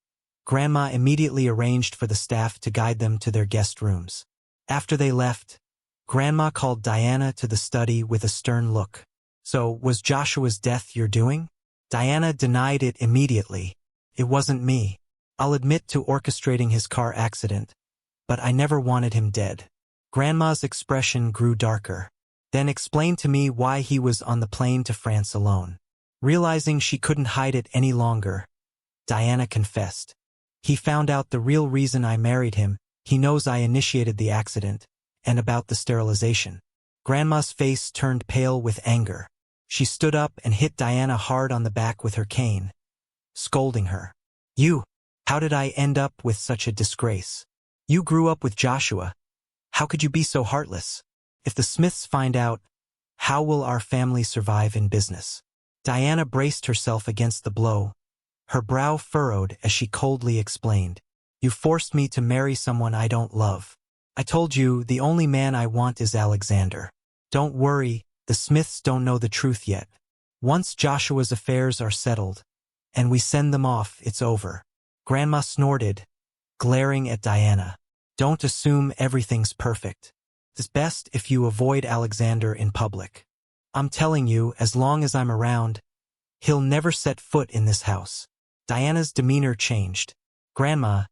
Grandma immediately arranged for the staff to guide them to their guest rooms. After they left, Grandma called Diana to the study with a stern look. So, was Joshua's death your doing? Diana denied it immediately. It wasn't me. I'll admit to orchestrating his car accident, but I never wanted him dead. Grandma's expression grew darker. Then explained to me why he was on the plane to France alone. Realizing she couldn't hide it any longer, Diana confessed. He found out the real reason I married him. He knows I initiated the accident, and about the sterilization. Grandma's face turned pale with anger. She stood up and hit Diana hard on the back with her cane, scolding her. You! How did I end up with such a disgrace? You grew up with Joshua. How could you be so heartless? If the Smiths find out, how will our family survive in business? Diana braced herself against the blow, her brow furrowed as she coldly explained. You forced me to marry someone I don't love. I told you the only man I want is Alexander. Don't worry, the Smiths don't know the truth yet. Once Joshua's affairs are settled, and we send them off, it's over. Grandma snorted, glaring at Diana. Don't assume everything's perfect. It's best if you avoid Alexander in public. I'm telling you, as long as I'm around, he'll never set foot in this house. Diana's demeanor changed. Grandma,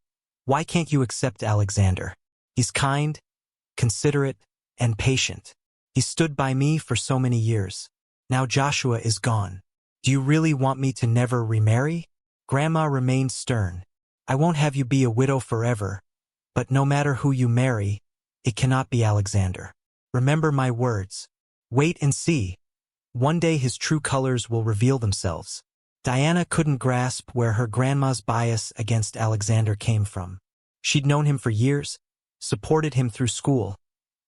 why can't you accept Alexander? He's kind, considerate, and patient. He stood by me for so many years. Now Joshua is gone. Do you really want me to never remarry? Grandma remained stern. I won't have you be a widow forever, but no matter who you marry, it cannot be Alexander. Remember my words. Wait and see. One day his true colors will reveal themselves. Diana couldn't grasp where her grandma's bias against Alexander came from. She'd known him for years, supported him through school,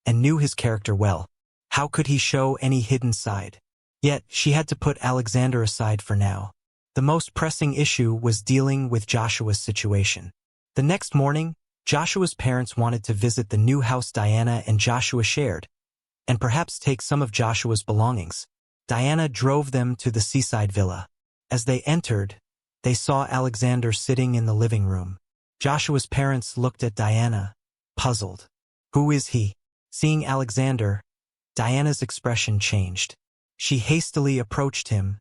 and knew his character well. How could he show any hidden side? Yet, she had to put Alexander aside for now. The most pressing issue was dealing with Joshua's situation. The next morning, Joshua's parents wanted to visit the new house Diana and Joshua shared, and perhaps take some of Joshua's belongings. Diana drove them to the seaside villa. As they entered, they saw Alexander sitting in the living room. Joshua's parents looked at Diana, puzzled. Who is he? Seeing Alexander, Diana's expression changed. She hastily approached him,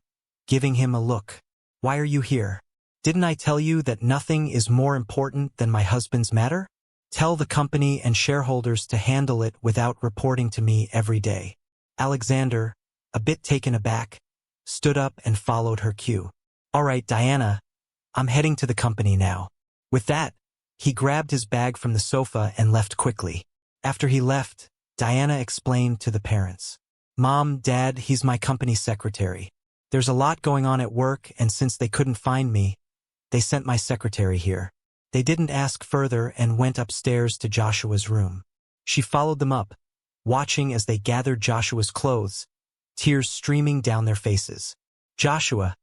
giving him a look. Why are you here? Didn't I tell you that nothing is more important than my husband's matter? Tell the company and shareholders to handle it without reporting to me every day. Alexander, a bit taken aback, stood up and followed her cue. All right, Diana, I'm heading to the company now. With that, he grabbed his bag from the sofa and left quickly. After he left, Diana explained to the parents. Mom, Dad, he's my company secretary. There's a lot going on at work, and since they couldn't find me, they sent my secretary here. They didn't ask further and went upstairs to Joshua's room. She followed them up, watching as they gathered Joshua's clothes, tears streaming down their faces. Joshua,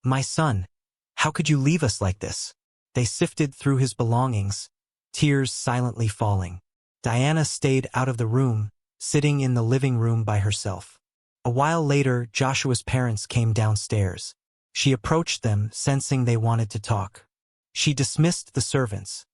my son, how could you leave us like this? They sifted through his belongings, tears silently falling. Diana stayed out of the room, sitting in the living room by herself. A while later, Joshua's parents came downstairs. She approached them, sensing they wanted to talk. She dismissed the servants,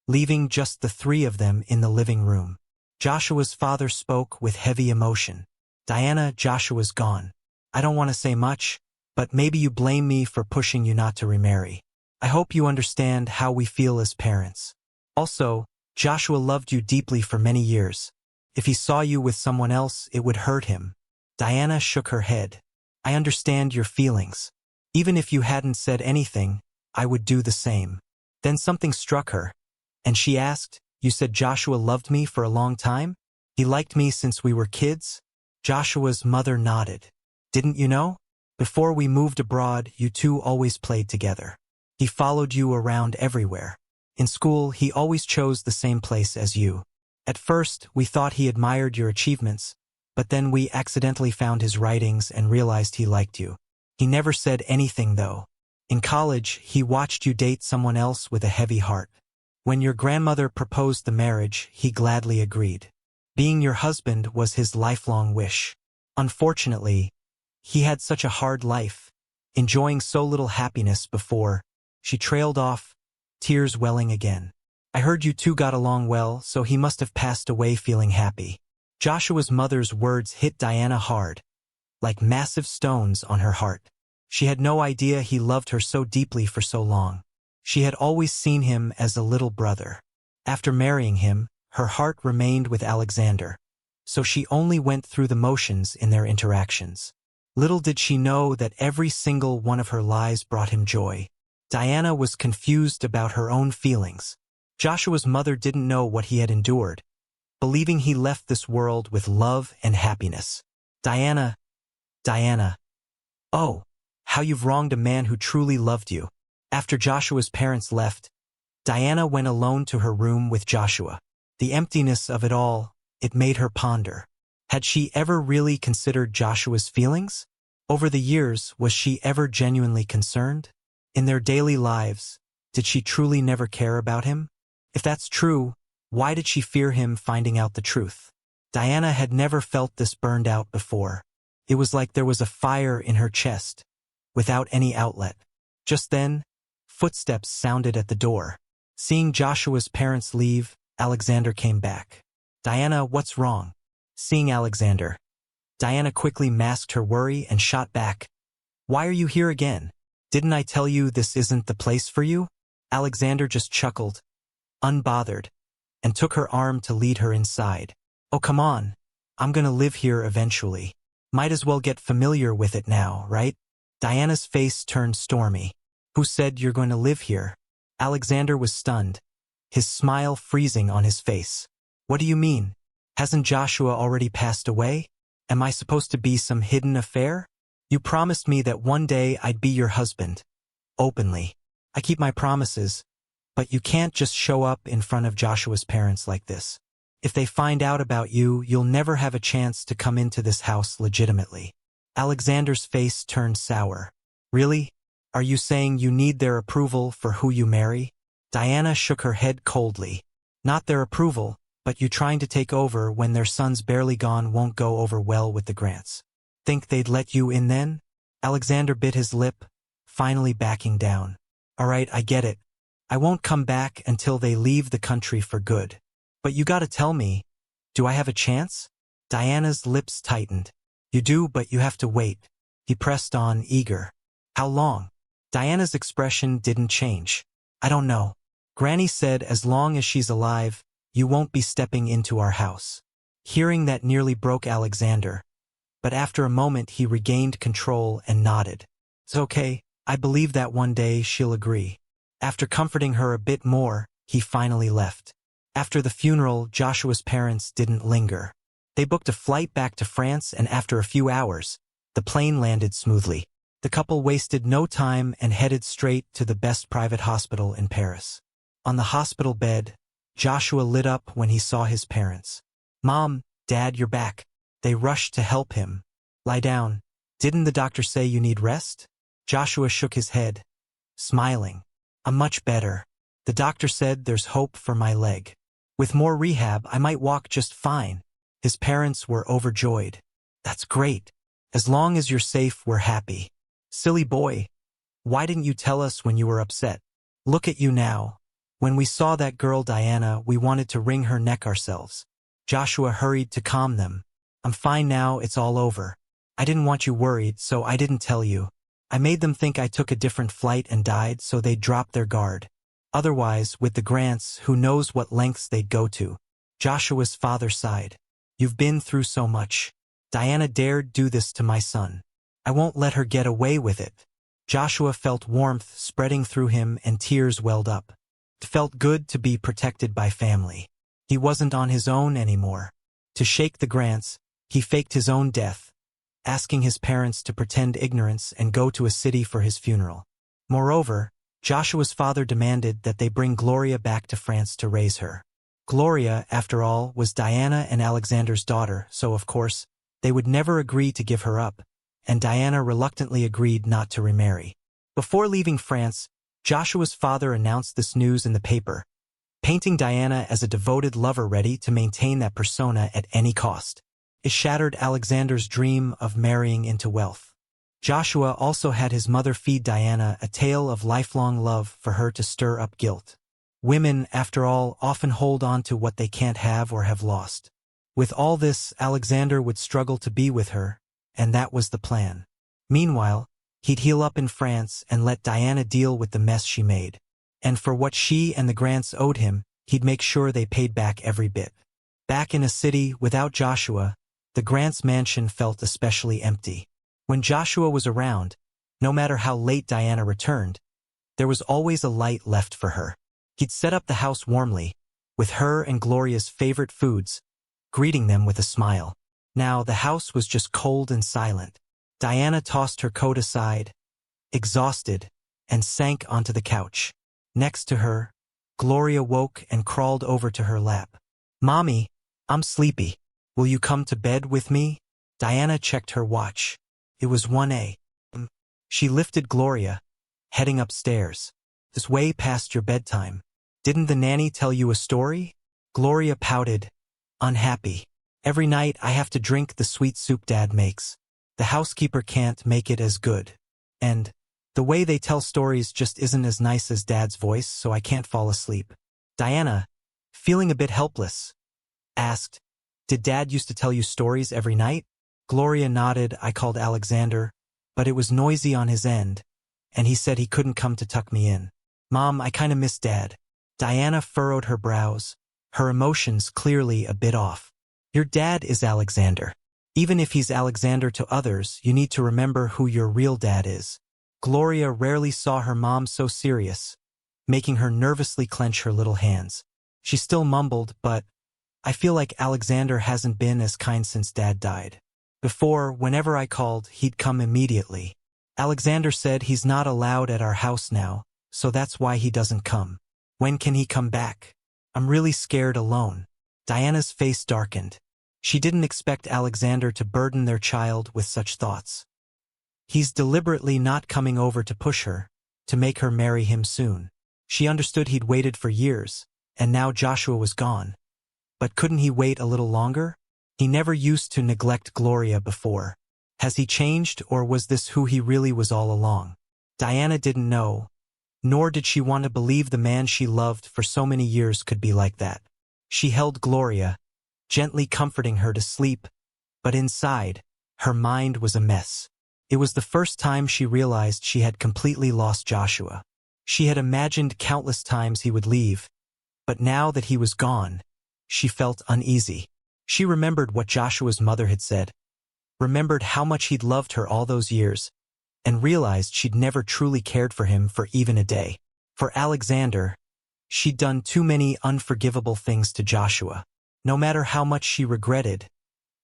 leaving just the three of them in the living room. Joshua's father spoke with heavy emotion. Diana, Joshua's gone. I don't want to say much, but maybe you blame me for pushing you not to remarry. I hope you understand how we feel as parents. Also, Joshua loved you deeply for many years. If he saw you with someone else, it would hurt him. Diana shook her head. I understand your feelings. Even if you hadn't said anything, I would do the same. Then something struck her, and she asked, You said Joshua loved me for a long time? He liked me since we were kids? Joshua's mother nodded. Didn't you know? Before we moved abroad, you two always played together. He followed you around everywhere. In school, he always chose the same place as you. At first, we thought he admired your achievements, but then we accidentally found his writings and realized he liked you. He never said anything, though. In college, he watched you date someone else with a heavy heart. When your grandmother proposed the marriage, he gladly agreed. Being your husband was his lifelong wish. Unfortunately, he had such a hard life, enjoying so little happiness before. She trailed off, tears welling again. I heard you two got along well, so he must have passed away feeling happy. Joshua's mother's words hit Diana hard, like massive stones on her heart. She had no idea he loved her so deeply for so long. She had always seen him as a little brother. After marrying him, her heart remained with Alexander, so she only went through the motions in their interactions. Little did she know that every single one of her lies brought him joy. Diana was confused about her own feelings. Joshua's mother didn't know what he had endured, believing he left this world with love and happiness. Diana, oh, how you've wronged a man who truly loved you. After Joshua's parents left, Diana went alone to her room with Joshua. The emptiness of it all, it made her ponder. Had she ever really considered Joshua's feelings? Over the years, was she ever genuinely concerned? In their daily lives, did she truly never care about him? If that's true, why did she fear him finding out the truth? Diana had never felt this burned out before. It was like there was a fire in her chest, without any outlet. Just then, footsteps sounded at the door. Seeing Joshua's parents leave, Alexander came back. Diana, what's wrong? Seeing Alexander, Diana quickly masked her worry and shot back. Why are you here again? Didn't I tell you this isn't the place for you? Alexander just chuckled, unbothered, and took her arm to lead her inside. "Oh, come on. I'm gonna live here eventually. Might as well get familiar with it now, right?" Diana's face turned stormy. "Who said you're going to live here?" Alexander was stunned, his smile freezing on his face. "What do you mean? Hasn't Joshua already passed away? Am I supposed to be some hidden affair? You promised me that one day I'd be your husband. Openly. I keep my promises, but you can't just show up in front of Joshua's parents like this. If they find out about you, you'll never have a chance to come into this house legitimately." Alexander's face turned sour. "Really? Are you saying you need their approval for who you marry?" Diana shook her head coldly. "Not their approval, but you trying to take over when their son's barely gone won't go over well with the Grants. Think they'd let you in then?" Alexander bit his lip, finally backing down. "All right, I get it. I won't come back until they leave the country for good. But you gotta tell me, do I have a chance?" Diana's lips tightened. "You do, but you have to wait." He pressed on, eager. "How long?" Diana's expression didn't change. "I don't know. Granny said as long as she's alive, you won't be stepping into our house." Hearing that nearly broke Alexander, but after a moment he regained control and nodded. "It's okay. I believe that one day she'll agree." After comforting her a bit more, he finally left. After the funeral, Joshua's parents didn't linger. They booked a flight back to France, and after a few hours, the plane landed smoothly. The couple wasted no time and headed straight to the best private hospital in Paris. On the hospital bed, Joshua lit up when he saw his parents. "Mom, Dad, you're back." They rushed to help him. "Lie down. Didn't the doctor say you need rest?" Joshua shook his head, smiling. "I'm much better. The doctor said there's hope for my leg. With more rehab, I might walk just fine." His parents were overjoyed. "That's great. As long as you're safe, we're happy." "Silly boy. Why didn't you tell us when you were upset? Look at you now. When we saw that girl Diana, we wanted to wring her neck ourselves." Joshua hurried to calm them. "I'm fine now, it's all over. I didn't want you worried, so I didn't tell you. I made them think I took a different flight and died, so they dropped their guard. Otherwise, with the Grants, who knows what lengths they'd go to." Joshua's father sighed. "You've been through so much. Diana dared do this to my son. I won't let her get away with it." Joshua felt warmth spreading through him and tears welled up. It felt good to be protected by family. He wasn't on his own anymore. To shake the Grants, he faked his own death, asking his parents to pretend ignorance and go to a city for his funeral. Moreover, Joshua's father demanded that they bring Gloria back to France to raise her. Gloria, after all, was Diana and Alexander's daughter, so of course, they would never agree to give her up, and Diana reluctantly agreed not to remarry. Before leaving France, Joshua's father announced this news in the paper, painting Diana as a devoted lover ready to maintain that persona at any cost. It shattered Alexander's dream of marrying into wealth. Joshua also had his mother feed Diana a tale of lifelong love for her to stir up guilt. Women, after all, often hold on to what they can't have or have lost. With all this, Alexander would struggle to be with her, and that was the plan. Meanwhile, he'd heal up in France and let Diana deal with the mess she made. And for what she and the Grants owed him, he'd make sure they paid back every bit. Back in a city without Joshua, the Grants' mansion felt especially empty. When Joshua was around, no matter how late Diana returned, there was always a light left for her. He'd set up the house warmly, with her and Gloria's favorite foods, greeting them with a smile. Now the house was just cold and silent. Diana tossed her coat aside, exhausted, and sank onto the couch. Next to her, Gloria woke and crawled over to her lap. "Mommy, I'm sleepy. Will you come to bed with me?" Diana checked her watch. It was 1 a.m. She lifted Gloria, heading upstairs. "This way past your bedtime. Didn't the nanny tell you a story?" Gloria pouted, unhappy. "Every night I have to drink the sweet soup Dad makes. The housekeeper can't make it as good. And the way they tell stories just isn't as nice as Dad's voice, so I can't fall asleep." Diana, feeling a bit helpless, asked, "Did Dad used to tell you stories every night?" Gloria nodded. "I called Alexander, but it was noisy on his end, and he said he couldn't come to tuck me in. Mom, I kinda miss Dad." Diana furrowed her brows, her emotions clearly a bit off. Your dad is Alexander. Even if he's Alexander to others, you need to remember who your real dad is. Gloria rarely saw her mom so serious, making her nervously clench her little hands. She still mumbled, but I feel like Alexander hasn't been as kind since Dad died. Before, whenever I called, he'd come immediately. Alexander said he's not allowed at our house now, so that's why he doesn't come. When can he come back? I'm really scared alone. Diana's face darkened. She didn't expect Alexander to burden their child with such thoughts. He's deliberately not coming over to push her, to make her marry him soon. She understood he'd waited for years, and now Joshua was gone. But couldn't he wait a little longer? He never used to neglect Gloria before. Has he changed, or was this who he really was all along? Diana didn't know, nor did she want to believe the man she loved for so many years could be like that. She held Gloria, gently comforting her to sleep, but inside, her mind was a mess. It was the first time she realized she had completely lost Joshua. She had imagined countless times he would leave, but now that he was gone, she felt uneasy. She remembered what Joshua's mother had said, remembered how much he'd loved her all those years, and realized she'd never truly cared for him for even a day. For Alexander, she'd done too many unforgivable things to Joshua. No matter how much she regretted,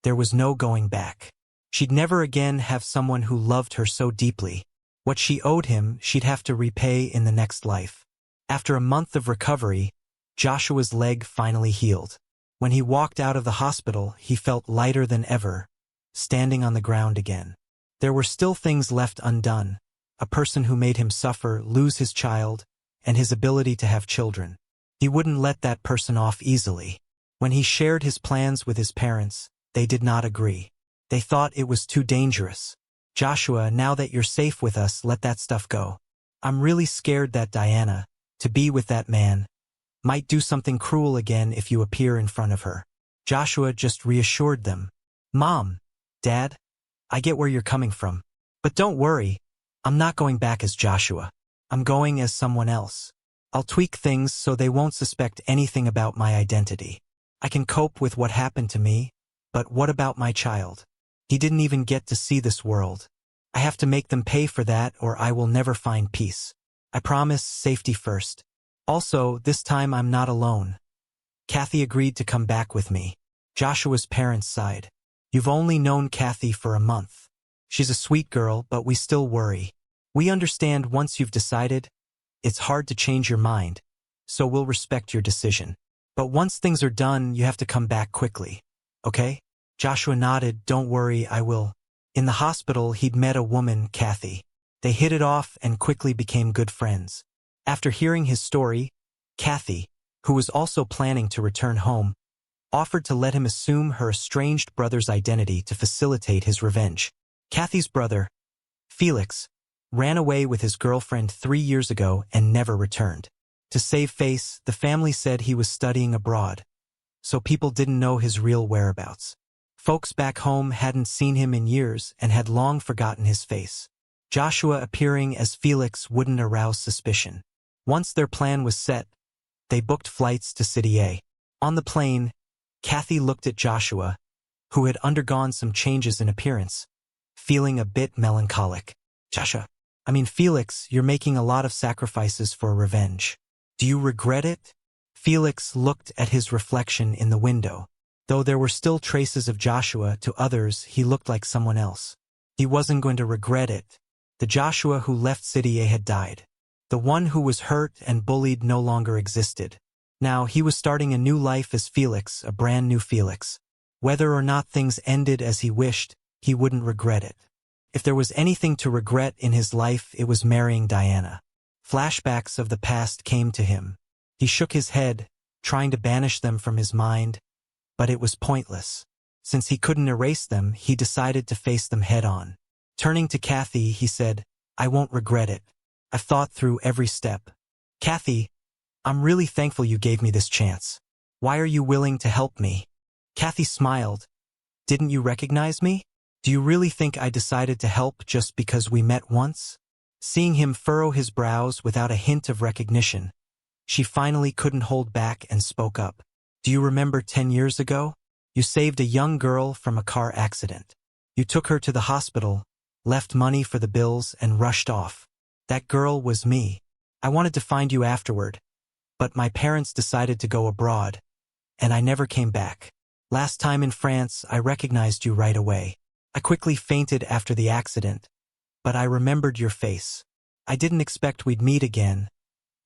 there was no going back. She'd never again have someone who loved her so deeply. What she owed him, she'd have to repay in the next life. After a month of recovery, Joshua's leg finally healed. When he walked out of the hospital, he felt lighter than ever, standing on the ground again. There were still things left undone, a person who made him suffer, lose his child, and his ability to have children. He wouldn't let that person off easily. When he shared his plans with his parents, they did not agree. They thought it was too dangerous. Joshua, now that you're safe with us, let that stuff go. I'm really scared that Diana, to be with that man, might do something cruel again if you appear in front of her. Joshua just reassured them. Mom, Dad, I get where you're coming from. But don't worry, I'm not going back as Joshua. I'm going as someone else. I'll tweak things so they won't suspect anything about my identity. I can cope with what happened to me, but what about my child? He didn't even get to see this world. I have to make them pay for that or I will never find peace. I promise safety first. Also, this time I'm not alone. Kathy agreed to come back with me. Joshua's parents sighed. You've only known Kathy for a month. She's a sweet girl, but we still worry. We understand once you've decided, it's hard to change your mind, so we'll respect your decision. But once things are done, you have to come back quickly. Okay? Joshua nodded. Don't worry, I will. In the hospital, he'd met a woman, Kathy. They hit it off and quickly became good friends. After hearing his story, Kathy, who was also planning to return home, offered to let him assume her estranged brother's identity to facilitate his revenge. Kathy's brother, Felix, ran away with his girlfriend 3 years ago and never returned. To save face, the family said he was studying abroad, so people didn't know his real whereabouts. Folks back home hadn't seen him in years and had long forgotten his face. Joshua appearing as Felix wouldn't arouse suspicion. Once their plan was set, they booked flights to City A. On the plane, Kathy looked at Joshua, who had undergone some changes in appearance, feeling a bit melancholic. Felix, you're making a lot of sacrifices for revenge. Do you regret it? Felix looked at his reflection in the window. Though there were still traces of Joshua, to others he looked like someone else. He wasn't going to regret it. The Joshua who left City A had died. The one who was hurt and bullied no longer existed. Now he was starting a new life as Felix, a brand new Felix. Whether or not things ended as he wished, he wouldn't regret it. If there was anything to regret in his life, it was marrying Diana. Flashbacks of the past came to him. He shook his head, trying to banish them from his mind, but it was pointless. Since he couldn't erase them, he decided to face them head-on. Turning to Kathy, he said, I won't regret it. I've thought through every step. Kathy, I'm really thankful you gave me this chance. Why are you willing to help me? Kathy smiled. Didn't you recognize me? Do you really think I decided to help just because we met once? Seeing him furrow his brows without a hint of recognition, she finally couldn't hold back and spoke up. Do you remember 10 years ago? You saved a young girl from a car accident. You took her to the hospital, left money for the bills, and rushed off. That girl was me. I wanted to find you afterward, but my parents decided to go abroad, and I never came back. Last time in France, I recognized you right away. I quickly fainted after the accident, but I remembered your face. I didn't expect we'd meet again,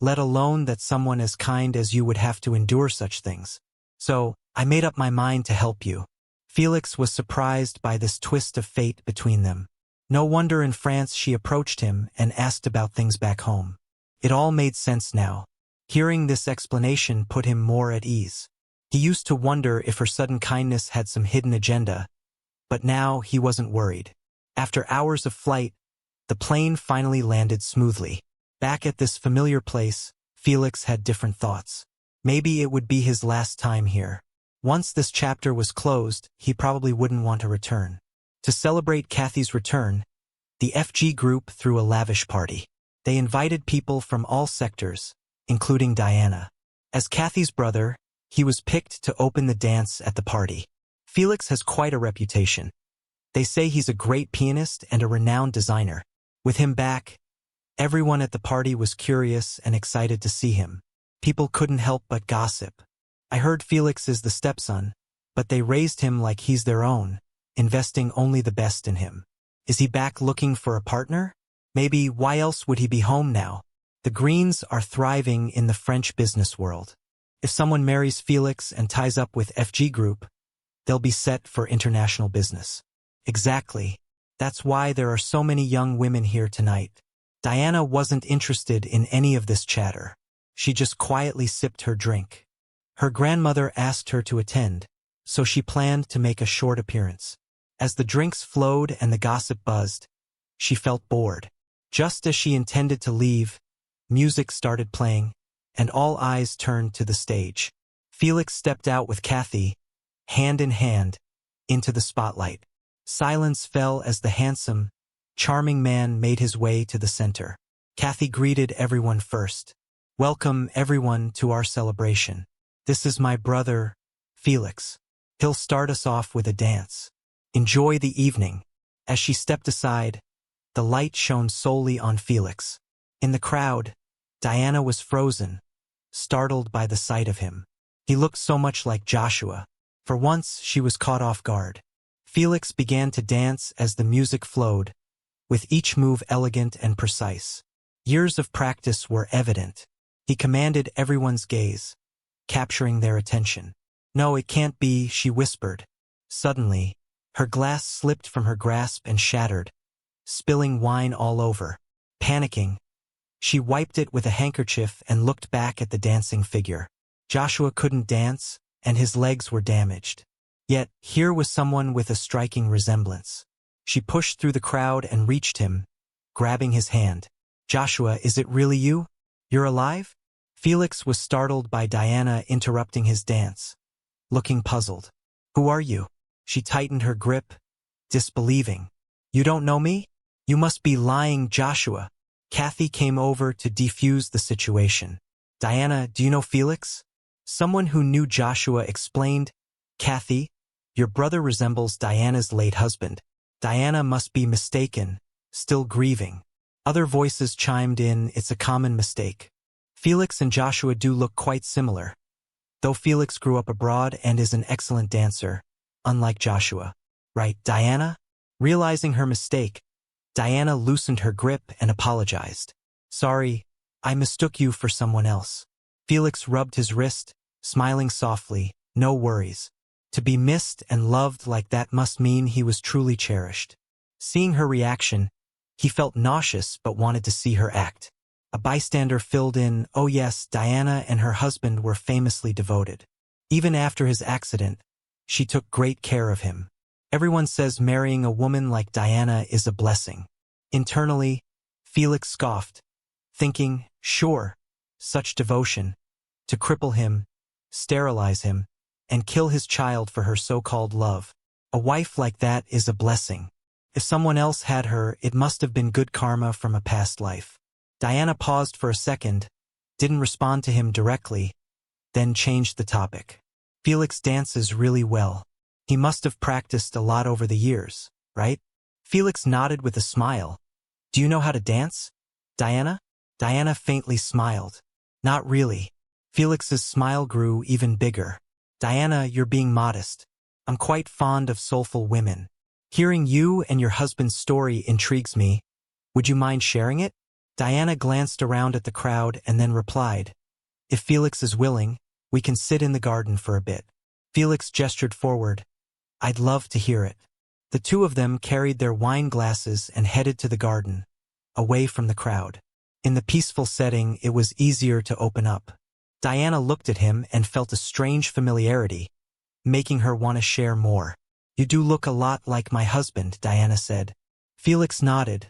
let alone that someone as kind as you would have to endure such things. So, I made up my mind to help you. Felix was surprised by this twist of fate between them. No wonder in France she approached him and asked about things back home. It all made sense now. Hearing this explanation put him more at ease. He used to wonder if her sudden kindness had some hidden agenda, but now he wasn't worried. After hours of flight, the plane finally landed smoothly. Back at this familiar place, Felix had different thoughts. Maybe it would be his last time here. Once this chapter was closed, he probably wouldn't want to return. To celebrate Kathy's return, the FG group threw a lavish party. They invited people from all sectors, including Diana. As Kathy's brother, he was picked to open the dance at the party. Felix has quite a reputation. They say he's a great pianist and a renowned designer. With him back, everyone at the party was curious and excited to see him. People couldn't help but gossip. I heard Felix is the stepson, but they raised him like he's their own, investing only the best in him. Is he back looking for a partner? Maybe why else would he be home now? The Greens are thriving in the French business world. If someone marries Felix and ties up with FG Group, they'll be set for international business. Exactly. That's why there are so many young women here tonight. Diana wasn't interested in any of this chatter. She just quietly sipped her drink. Her grandmother asked her to attend, so she planned to make a short appearance. As the drinks flowed and the gossip buzzed, she felt bored. Just as she intended to leave, music started playing, and all eyes turned to the stage. Felix stepped out with Kathy, hand in hand, into the spotlight. Silence fell as the handsome, charming man made his way to the center. Kathy greeted everyone first. Welcome everyone to our celebration. This is my brother, Felix. He'll start us off with a dance. Enjoy the evening. As she stepped aside, the light shone solely on Felix. In the crowd, Diana was frozen, startled by the sight of him. He looked so much like Joshua. For once, she was caught off guard. Felix began to dance as the music flowed, with each move elegant and precise. Years of practice were evident. He commanded everyone's gaze, capturing their attention. No, it can't be, she whispered. Suddenly, her glass slipped from her grasp and shattered, spilling wine all over. Panicking, she wiped it with a handkerchief and looked back at the dancing figure. Joshua couldn't dance, and his legs were damaged. Yet, here was someone with a striking resemblance. She pushed through the crowd and reached him, grabbing his hand. Joshua, is it really you? You're alive? Felix was startled by Diana interrupting his dance, looking puzzled. Who are you? She tightened her grip, disbelieving. You don't know me? You must be lying, Joshua. Kathy came over to defuse the situation. Diana, do you know Felix? Someone who knew Joshua explained. Kathy, your brother resembles Diana's late husband. Diana must be mistaken, still grieving. Other voices chimed in, it's a common mistake. Felix and Joshua do look quite similar, though Felix grew up abroad and is an excellent dancer, unlike Joshua. Right, Diana? Realizing her mistake, Diana loosened her grip and apologized. Sorry, I mistook you for someone else. Felix rubbed his wrist, smiling softly. No worries. To be missed and loved like that must mean he was truly cherished. Seeing her reaction, he felt nauseous but wanted to see her act. A bystander filled in, oh yes, Diana and her husband were famously devoted. Even after his accident, she took great care of him. Everyone says marrying a woman like Diana is a blessing. Internally, Felix scoffed, thinking, sure, such devotion, to cripple him, sterilize him, and kill his child for her so-called love. A wife like that is a blessing. If someone else had her, it must have been good karma from a past life. Diana paused for a second, didn't respond to him directly, then changed the topic. Felix dances really well. He must have practiced a lot over the years, right? Felix nodded with a smile. Do you know how to dance, Diana? Diana faintly smiled. Not really. Felix's smile grew even bigger. Diana, you're being modest. I'm quite fond of soulful women. Hearing you and your husband's story intrigues me. Would you mind sharing it? Diana glanced around at the crowd and then replied, if Felix is willing, we can sit in the garden for a bit. Felix gestured forward. I'd love to hear it. The two of them carried their wine glasses and headed to the garden, away from the crowd. In the peaceful setting, it was easier to open up. Diana looked at him and felt a strange familiarity, making her want to share more. You do look a lot like my husband, Diana said. Felix nodded.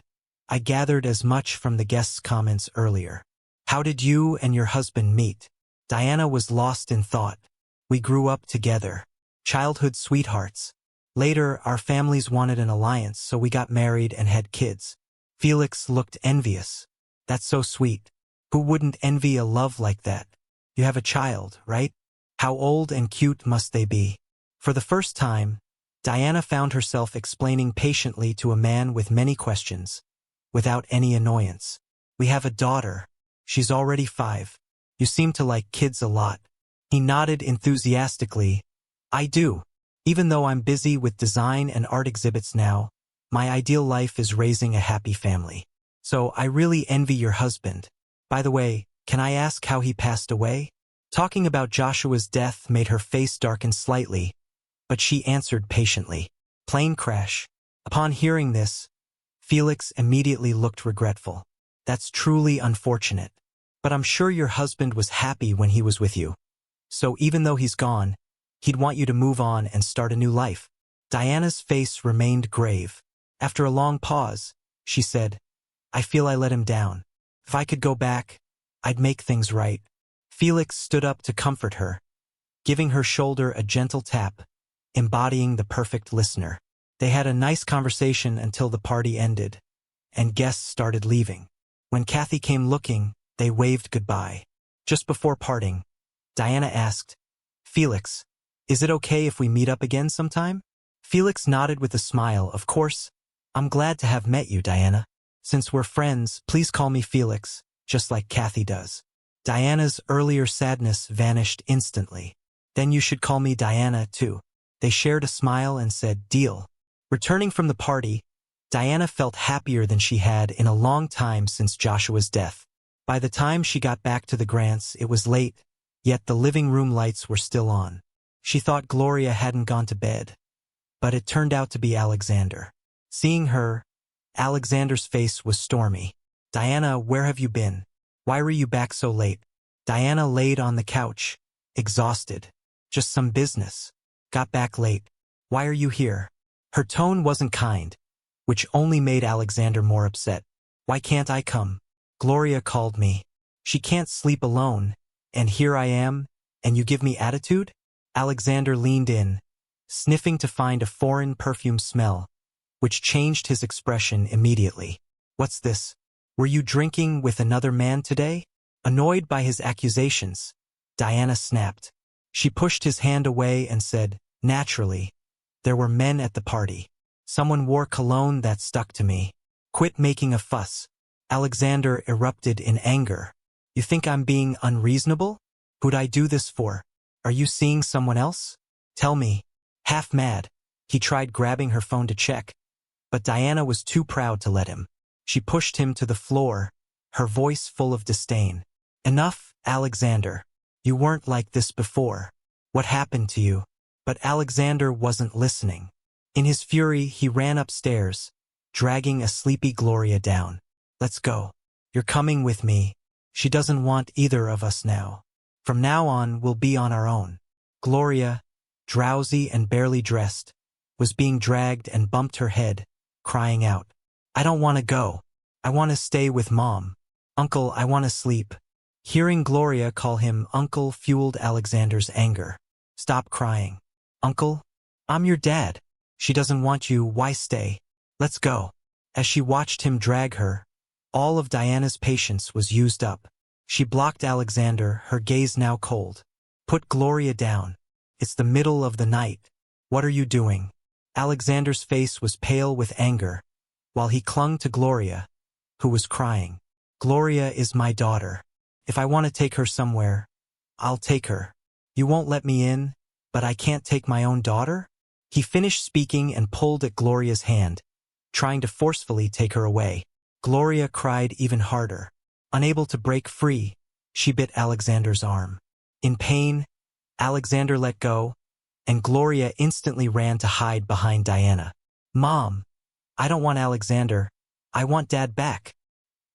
I gathered as much from the guests' comments earlier. How did you and your husband meet? Diana was lost in thought. We grew up together. Childhood sweethearts. Later, our families wanted an alliance, so we got married and had kids. Felix looked envious. That's so sweet. Who wouldn't envy a love like that? You have a child, right? How old and cute must they be? For the first time, Diana found herself explaining patiently to a man with many questions, without any annoyance. We have a daughter. She's already 5. You seem to like kids a lot. He nodded enthusiastically. I do. Even though I'm busy with design and art exhibits now, my ideal life is raising a happy family. So I really envy your husband. By the way, can I ask how he passed away? Talking about Joshua's death made her face darken slightly, but she answered patiently. Plane crash. Upon hearing this, Felix immediately looked regretful. That's truly unfortunate. But I'm sure your husband was happy when he was with you. So even though he's gone, he'd want you to move on and start a new life. Diana's face remained grave. After a long pause, she said, I feel I let him down. If I could go back, I'd make things right. Felix stood up to comfort her, giving her shoulder a gentle tap, embodying the perfect listener. They had a nice conversation until the party ended, and guests started leaving. When Kathy came looking, they waved goodbye. Just before parting, Diana asked, Felix, is it okay if we meet up again sometime? Felix nodded with a smile. Of course. I'm glad to have met you, Diana. Since we're friends, please call me Felix, just like Kathy does. Diana's earlier sadness vanished instantly. Then you should call me Diana, too. They shared a smile and said, deal. Returning from the party, Diana felt happier than she had in a long time since Joshua's death. By the time she got back to the Grants, it was late, yet the living room lights were still on. She thought Gloria hadn't gone to bed, but it turned out to be Alexander. Seeing her, Alexander's face was stormy. Diana, where have you been? Why were you back so late? Diana laid on the couch, exhausted. Just some business. Got back late. Why are you here? Her tone wasn't kind, which only made Alexander more upset. Why can't I come? Gloria called me. She can't sleep alone, and here I am, and you give me attitude? Alexander leaned in, sniffing to find a foreign perfume smell, which changed his expression immediately. What's this? Were you drinking with another man today? Annoyed by his accusations, Diana snapped. She pushed his hand away and said, naturally. There were men at the party. Someone wore cologne that stuck to me. Quit making a fuss. Alexander erupted in anger. You think I'm being unreasonable? Who'd I do this for? Are you seeing someone else? Tell me. Half mad, he tried grabbing her phone to check, but Diana was too proud to let him. She pushed him to the floor, her voice full of disdain. Enough, Alexander. You weren't like this before. What happened to you? But Alexander wasn't listening. In his fury, he ran upstairs, dragging a sleepy Gloria down. Let's go. You're coming with me. She doesn't want either of us now. From now on, we'll be on our own. Gloria, drowsy and barely dressed, was being dragged and bumped her head, crying out, I don't want to go. I want to stay with Mom. Uncle, I want to sleep. Hearing Gloria call him Uncle fueled Alexander's anger. Stop crying. Uncle? I'm your dad. She doesn't want you, why stay? Let's go. As she watched him drag her, all of Diana's patience was used up. She blocked Alexander, her gaze now cold. Put Gloria down. It's the middle of the night. What are you doing? Alexander's face was pale with anger, while he clung to Gloria, who was crying. Gloria is my daughter. If I want to take her somewhere, I'll take her. You won't let me in, but I can't take my own daughter? He finished speaking and pulled at Gloria's hand, trying to forcefully take her away. Gloria cried even harder. Unable to break free, she bit Alexander's arm. In pain, Alexander let go, and Gloria instantly ran to hide behind Diana. Mom, I don't want Alexander. I want Dad back.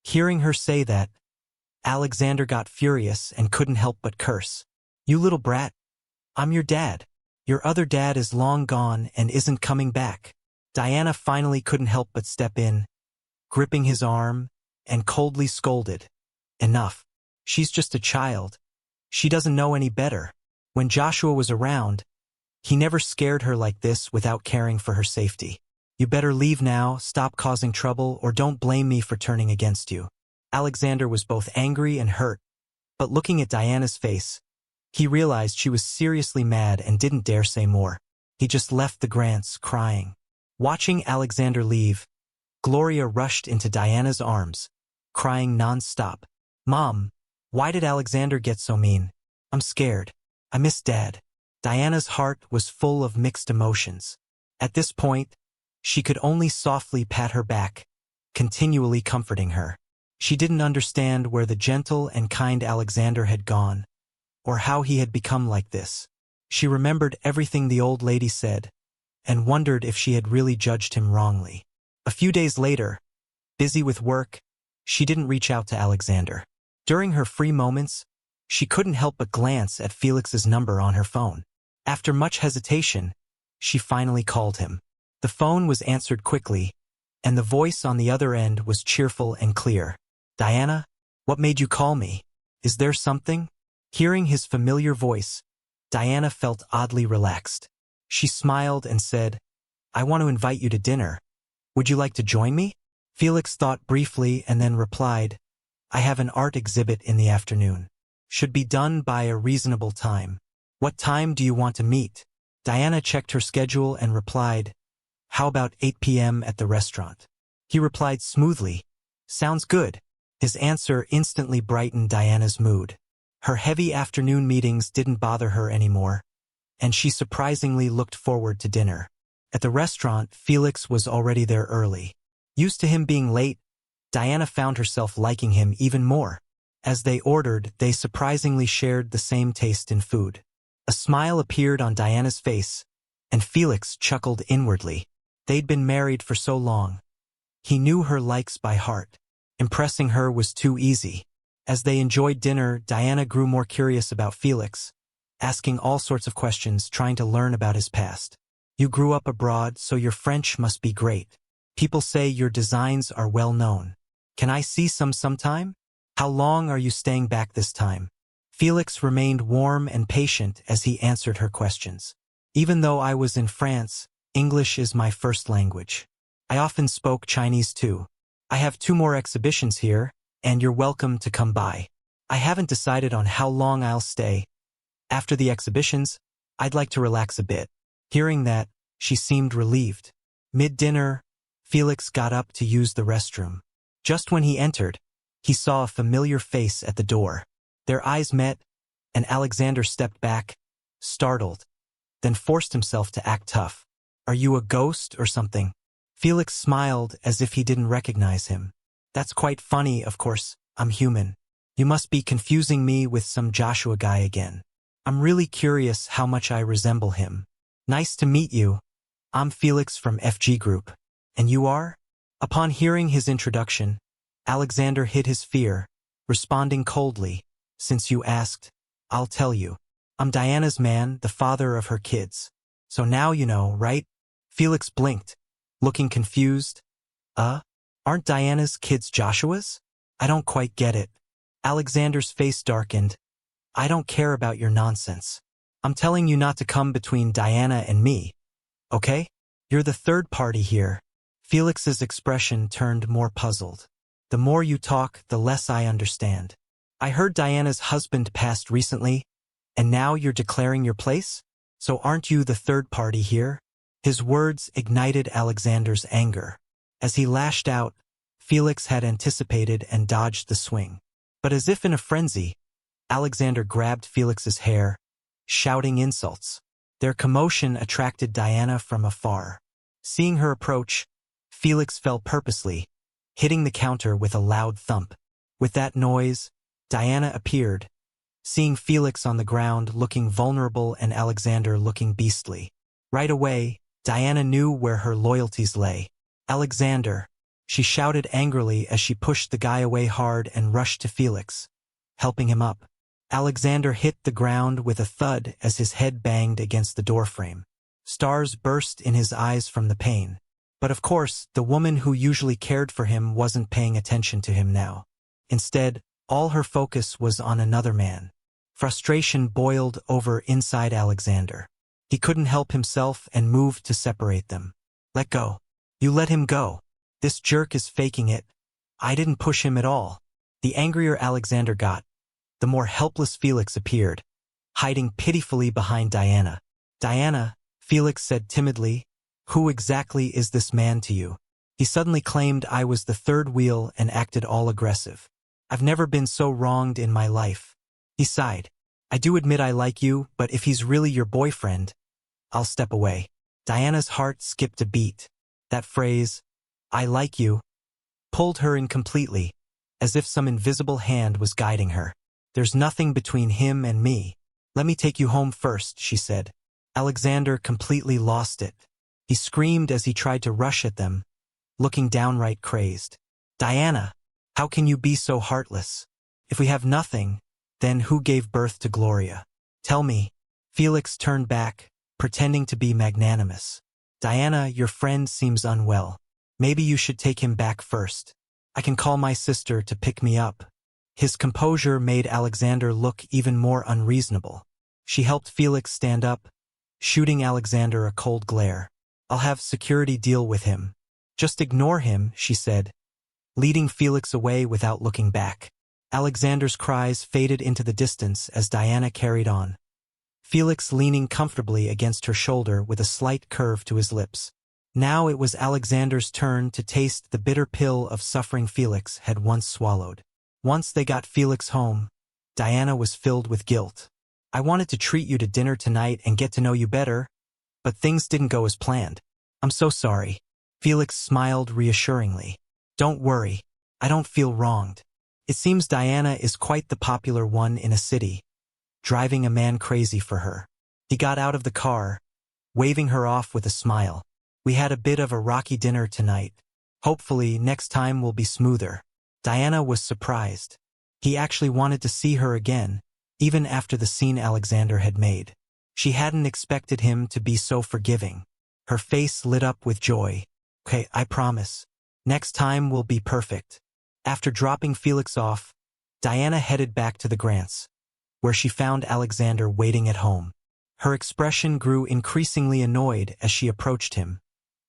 Hearing her say that, Alexander got furious and couldn't help but curse. You little brat. I'm your dad. Your other dad is long gone and isn't coming back. Diana finally couldn't help but step in, gripping his arm, and coldly scolded. Enough. She's just a child. She doesn't know any better. When Joshua was around, he never scared her like this without caring for her safety. You better leave now, stop causing trouble, or don't blame me for turning against you. Alexander was both angry and hurt, but looking at Diana's face, he realized she was seriously mad and didn't dare say more. He just left the Grants, crying. Watching Alexander leave, Gloria rushed into Diana's arms, crying non-stop. Mom, why did Alexander get so mean? I'm scared. I miss Dad. Diana's heart was full of mixed emotions. At this point, she could only softly pat her back, continually comforting her. She didn't understand where the gentle and kind Alexander had gone, or how he had become like this. She remembered everything the old lady said, and wondered if she had really judged him wrongly. A few days later, busy with work, she didn't reach out to Alexander. During her free moments, she couldn't help but glance at Felix's number on her phone. After much hesitation, she finally called him. The phone was answered quickly, and the voice on the other end was cheerful and clear. Diana, what made you call me? Is there something? Hearing his familiar voice, Diana felt oddly relaxed. She smiled and said, I want to invite you to dinner. Would you like to join me? Felix thought briefly and then replied, I have an art exhibit in the afternoon. Should be done by a reasonable time. What time do you want to meet? Diana checked her schedule and replied, How about 8 p.m. at the restaurant? He replied smoothly, Sounds good. His answer instantly brightened Diana's mood. Her heavy afternoon meetings didn't bother her anymore, and she surprisingly looked forward to dinner. At the restaurant, Felix was already there early. Used to him being late, Diana found herself liking him even more. As they ordered, they surprisingly shared the same taste in food. A smile appeared on Diana's face, and Felix chuckled inwardly. They'd been married for so long. He knew her likes by heart. Impressing her was too easy. As they enjoyed dinner, Diana grew more curious about Felix, asking all sorts of questions, trying to learn about his past. You grew up abroad, so your French must be great. People say your designs are well known. Can I see some sometime? How long are you staying back this time? Felix remained warm and patient as he answered her questions. Even though I was in France, English is my first language. I often spoke Chinese too. I have 2 more exhibitions here, and you're welcome to come by. I haven't decided on how long I'll stay. After the exhibitions, I'd like to relax a bit. Hearing that, she seemed relieved. Mid-dinner, Felix got up to use the restroom. Just when he entered, he saw a familiar face at the door. Their eyes met, and Alexander stepped back, startled, then forced himself to act tough. Are you a ghost or something? Felix smiled as if he didn't recognize him. That's quite funny, of course. I'm human. You must be confusing me with some Joshua guy again. I'm really curious how much I resemble him. Nice to meet you. I'm Felix from FG Group. And you are? Upon hearing his introduction, Alexander hid his fear, responding coldly, Since you asked, I'll tell you. I'm Diana's man, the father of her kids. So now you know, right? Felix blinked, looking confused. Aren't Diana's kids Joshua's? I don't quite get it. Alexander's face darkened. I don't care about your nonsense. I'm telling you not to come between Diana and me. Okay? You're the third party here. Felix's expression turned more puzzled. The more you talk, the less I understand. I heard Diana's husband passed recently, and now you're declaring your place? So aren't you the third party here? His words ignited Alexander's anger. As he lashed out, Felix had anticipated and dodged the swing. But as if in a frenzy, Alexander grabbed Felix's hair, shouting insults. Their commotion attracted Diana from afar. Seeing her approach, Felix fell purposely, hitting the counter with a loud thump. With that noise, Diana appeared, seeing Felix on the ground looking vulnerable and Alexander looking beastly. Right away, Diana knew where her loyalties lay. Alexander, she shouted angrily as she pushed the guy away hard and rushed to Felix, helping him up. Alexander hit the ground with a thud as his head banged against the doorframe. Stars burst in his eyes from the pain. But of course, the woman who usually cared for him wasn't paying attention to him now. Instead, all her focus was on another man. Frustration boiled over inside Alexander. He couldn't help himself and moved to separate them. Let go. You let him go. This jerk is faking it. I didn't push him at all. The angrier Alexander got, the more helpless Felix appeared, hiding pitifully behind Diana. Diana, Felix said timidly, who exactly is this man to you? He suddenly claimed I was the third wheel and acted all aggressive. I've never been so wronged in my life. He sighed. I do admit I like you, but if he's really your boyfriend, I'll step away. Diana's heart skipped a beat. That phrase, I like you, pulled her in completely, as if some invisible hand was guiding her. There's nothing between him and me. Let me take you home first, she said. Alexander completely lost it. He screamed as he tried to rush at them, looking downright crazed. Diana, how can you be so heartless? If we have nothing, then who gave birth to Gloria? Tell me. Felix turned back, pretending to be magnanimous. Diana, your friend seems unwell. Maybe you should take him back first. I can call my sister to pick me up. His composure made Alexander look even more unreasonable. She helped Felix stand up, shooting Alexander a cold glare. I'll have security deal with him. Just ignore him, she said, leading Felix away without looking back. Alexander's cries faded into the distance as Diana carried on, Felix leaning comfortably against her shoulder with a slight curve to his lips. Now it was Alexander's turn to taste the bitter pill of suffering Felix had once swallowed. Once they got Felix home, Diana was filled with guilt. I wanted to treat you to dinner tonight and get to know you better, but things didn't go as planned. I'm so sorry. Felix smiled reassuringly. Don't worry. I don't feel wronged. It seems Diana is quite the popular one in a city, driving a man crazy for her. He got out of the car, waving her off with a smile. We had a bit of a rocky dinner tonight. Hopefully, next time will be smoother. Diana was surprised. He actually wanted to see her again, even after the scene Alexander had made. She hadn't expected him to be so forgiving. Her face lit up with joy. Okay, I promise. Next time will be perfect. After dropping Felix off, Diana headed back to the Grants, where she found Alexander waiting at home. Her expression grew increasingly annoyed as she approached him,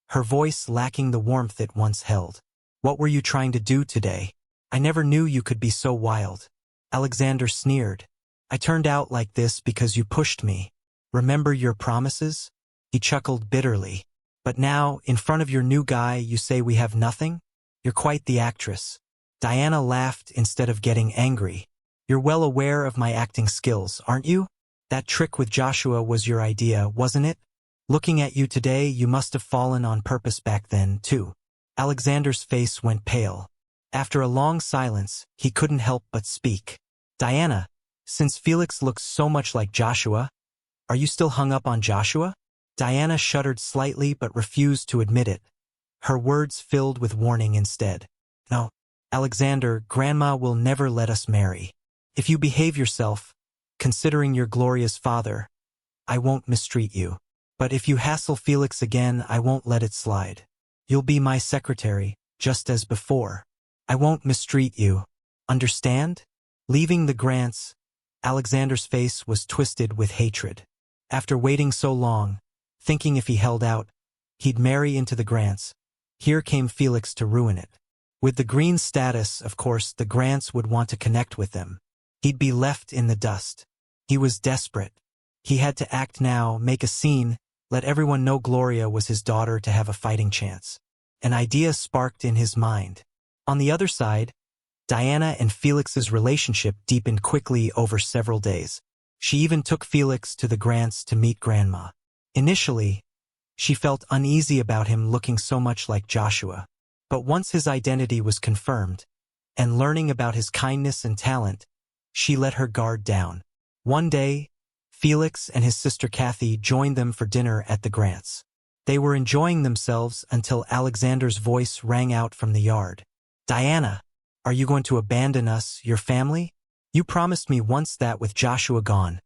her voice lacking the warmth it once held. What were you trying to do today? I never knew you could be so wild. Alexander sneered. I turned out like this because you pushed me. Remember your promises? He chuckled bitterly. But now, in front of your new guy, you say we have nothing? You're quite the actress. Diana laughed instead of getting angry. You're well aware of my acting skills, aren't you? That trick with Joshua was your idea, wasn't it? Looking at you today, you must have fallen on purpose back then, too. Alexander's face went pale. After a long silence, he couldn't help but speak. Diana, since Felix looks so much like Joshua, are you still hung up on Joshua? Diana shuddered slightly but refused to admit it. Her words filled with warning instead. No, Alexander, Grandma will never let us marry. If you behave yourself, considering you're Gloria's father, I won't mistreat you. But if you hassle Felix again, I won't let it slide. You'll be my secretary, just as before. I won't mistreat you. Understand? Leaving the Grants, Alexander's face was twisted with hatred. After waiting so long, thinking if he held out, he'd marry into the Grants, here came Felix to ruin it. With the Green status, of course, the Grants would want to connect with them. He'd be left in the dust. He was desperate. He had to act now, make a scene, let everyone know Gloria was his daughter to have a fighting chance. An idea sparked in his mind. On the other side, Diana and Felix's relationship deepened quickly over several days. She even took Felix to the Grants to meet Grandma. Initially, she felt uneasy about him looking so much like Joshua. But once his identity was confirmed, and learning about his kindness and talent, she let her guard down. One day, Felix and his sister Kathy joined them for dinner at the Grants. They were enjoying themselves until Alexander's voice rang out from the yard. "Diana, are you going to abandon us, your family? You promised me once that with Joshua gone,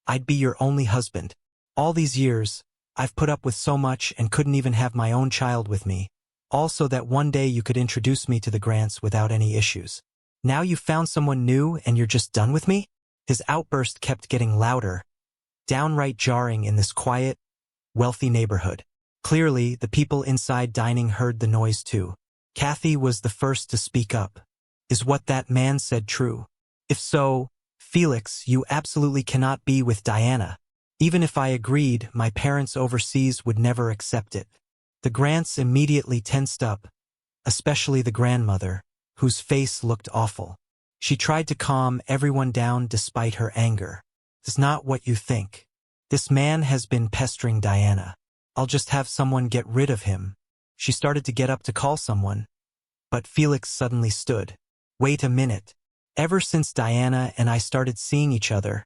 I'd be your only husband. All these years, I've put up with so much and couldn't even have my own child with me. Also that one day you could introduce me to the Grants without any issues. Now you've found someone new and you're just done with me?" His outburst kept getting louder, downright jarring in this quiet, wealthy neighborhood. Clearly, the people inside dining heard the noise too. Kathy was the first to speak up. "Is what that man said true? If so, Felix, you absolutely cannot be with Diana. Even if I agreed, my parents overseas would never accept it." The Grants immediately tensed up, especially the grandmother, whose face looked awful. She tried to calm everyone down despite her anger. "It's not what you think. This man has been pestering Diana. I'll just have someone get rid of him." She started to get up to call someone, but Felix suddenly stood. "Wait a minute. Ever since Diana and I started seeing each other,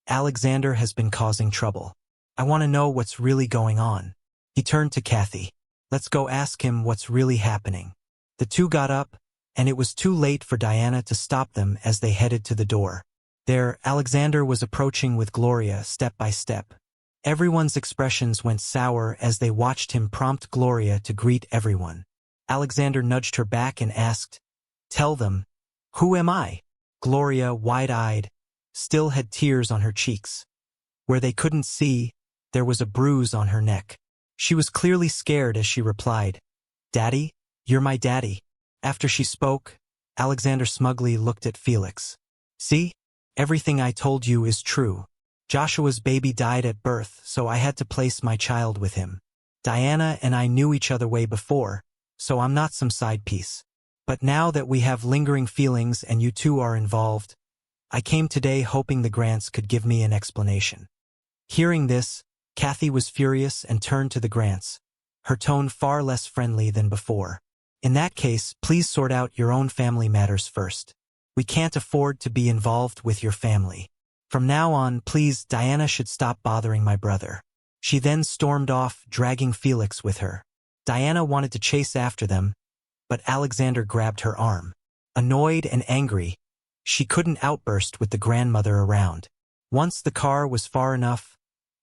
Alexander has been causing trouble. I want to know what's really going on." He turned to Kathy. "Let's go ask him what's really happening." The two got up, and it was too late for Diana to stop them as they headed to the door. There, Alexander was approaching with Gloria step by step. Everyone's expressions went sour as they watched him prompt Gloria to greet everyone. Alexander nudged her back and asked, "Tell them, who am I?" Gloria, wide-eyed, still had tears on her cheeks. Where they couldn't see, there was a bruise on her neck. She was clearly scared as she replied, "Daddy, you're my daddy." After she spoke, Alexander smugly looked at Felix. "See? Everything I told you is true. Joshua's baby died at birth, so I had to place my child with him. Diana and I knew each other way before, so I'm not some side piece. But now that we have lingering feelings and you two are involved, I came today hoping the Grants could give me an explanation." Hearing this, Kathy was furious and turned to the Grants, her tone far less friendly than before. "In that case, please sort out your own family matters first. We can't afford to be involved with your family. From now on, please, Diana should stop bothering my brother." She then stormed off, dragging Felix with her. Diana wanted to chase after them, but Alexander grabbed her arm. Annoyed and angry, she couldn't outburst with the grandmother around. Once the car was far enough,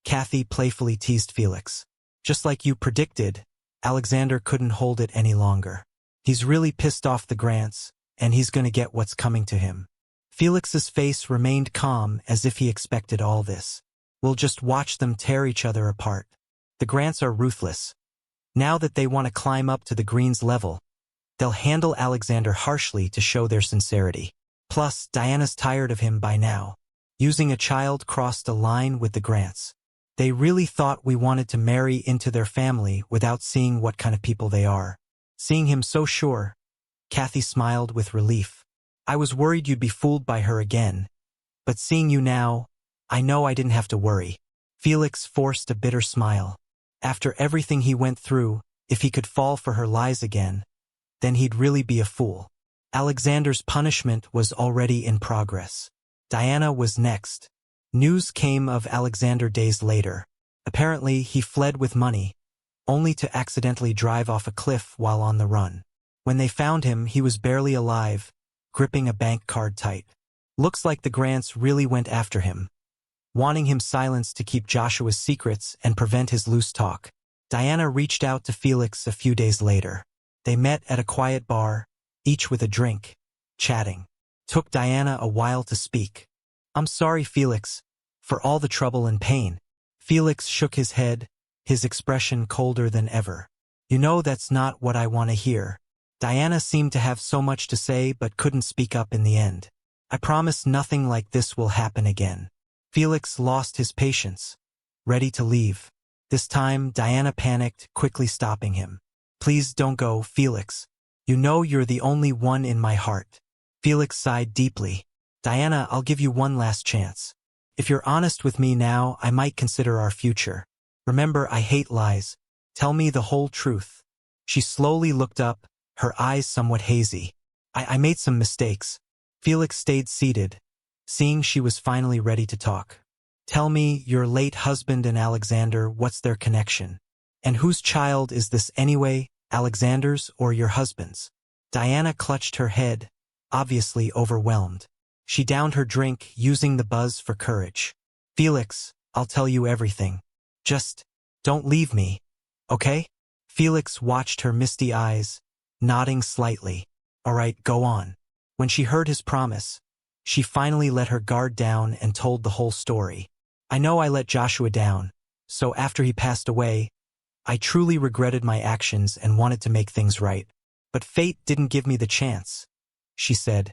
Kathy playfully teased Felix. "Just like you predicted, Alexander couldn't hold it any longer. He's really pissed off the Grants, and he's gonna get what's coming to him." Felix's face remained calm as if he expected all this. "We'll just watch them tear each other apart. The Grants are ruthless. Now that they want to climb up to the Greens' level, they'll handle Alexander harshly to show their sincerity. Plus, Diana's tired of him by now. Using a child crossed a line with the Grants. They really thought we wanted to marry into their family without seeing what kind of people they are." Seeing him so sure, Kathy smiled with relief. "I was worried you'd be fooled by her again, but seeing you now, I know I didn't have to worry." Felix forced a bitter smile. After everything he went through, if he could fall for her lies again, then he'd really be a fool. Alexander's punishment was already in progress. Diana was next. News came of Alexander days later. Apparently, he fled with money, only to accidentally drive off a cliff while on the run. When they found him, he was barely alive, gripping a bank card tight. Looks like the Grants really went after him, wanting him silenced to keep Joshua's secrets and prevent his loose talk. Diana reached out to Felix a few days later. They met at a quiet bar, each with a drink, chatting. Took Diana a while to speak. "I'm sorry, Felix, for all the trouble and pain." Felix shook his head, his expression colder than ever. "You know that's not what I want to hear." Diana seemed to have so much to say but couldn't speak up in the end. "I promise nothing like this will happen again." Felix lost his patience, ready to leave. This time, Diana panicked, quickly stopping him. Please don't go, Felix. You know you're the only one in my heart. Felix sighed deeply. Diana, I'll give you one last chance. If you're honest with me now, I might consider our future. Remember, I hate lies. Tell me the whole truth. She slowly looked up, her eyes somewhat hazy. I made some mistakes. Felix stayed seated, seeing she was finally ready to talk. Tell me, your late husband and Alexander, what's their connection? And whose child is this anyway, Alexander's or your husband's? Diana clutched her head, obviously overwhelmed. She downed her drink, using the buzz for courage. Felix, I'll tell you everything. Just don't leave me, okay? Felix watched her misty eyes, nodding slightly. All right, go on. When she heard his promise, she finally let her guard down and told the whole story. I know I let Joshua down, so after he passed away, I truly regretted my actions and wanted to make things right. But fate didn't give me the chance, she said,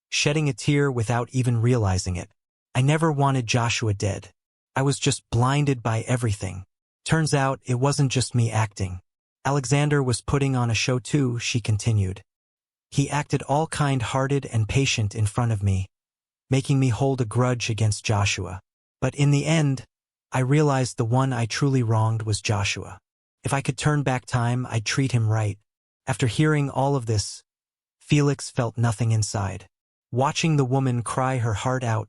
shedding a tear without even realizing it. I never wanted Joshua dead. I was just blinded by everything. Turns out it wasn't just me acting. Alexander was putting on a show too, she continued. He acted all kind-hearted and patient in front of me, making me hold a grudge against Joshua. But in the end, I realized the one I truly wronged was Joshua. If I could turn back time, I'd treat him right. After hearing all of this, Felix felt nothing inside. Watching the woman cry her heart out,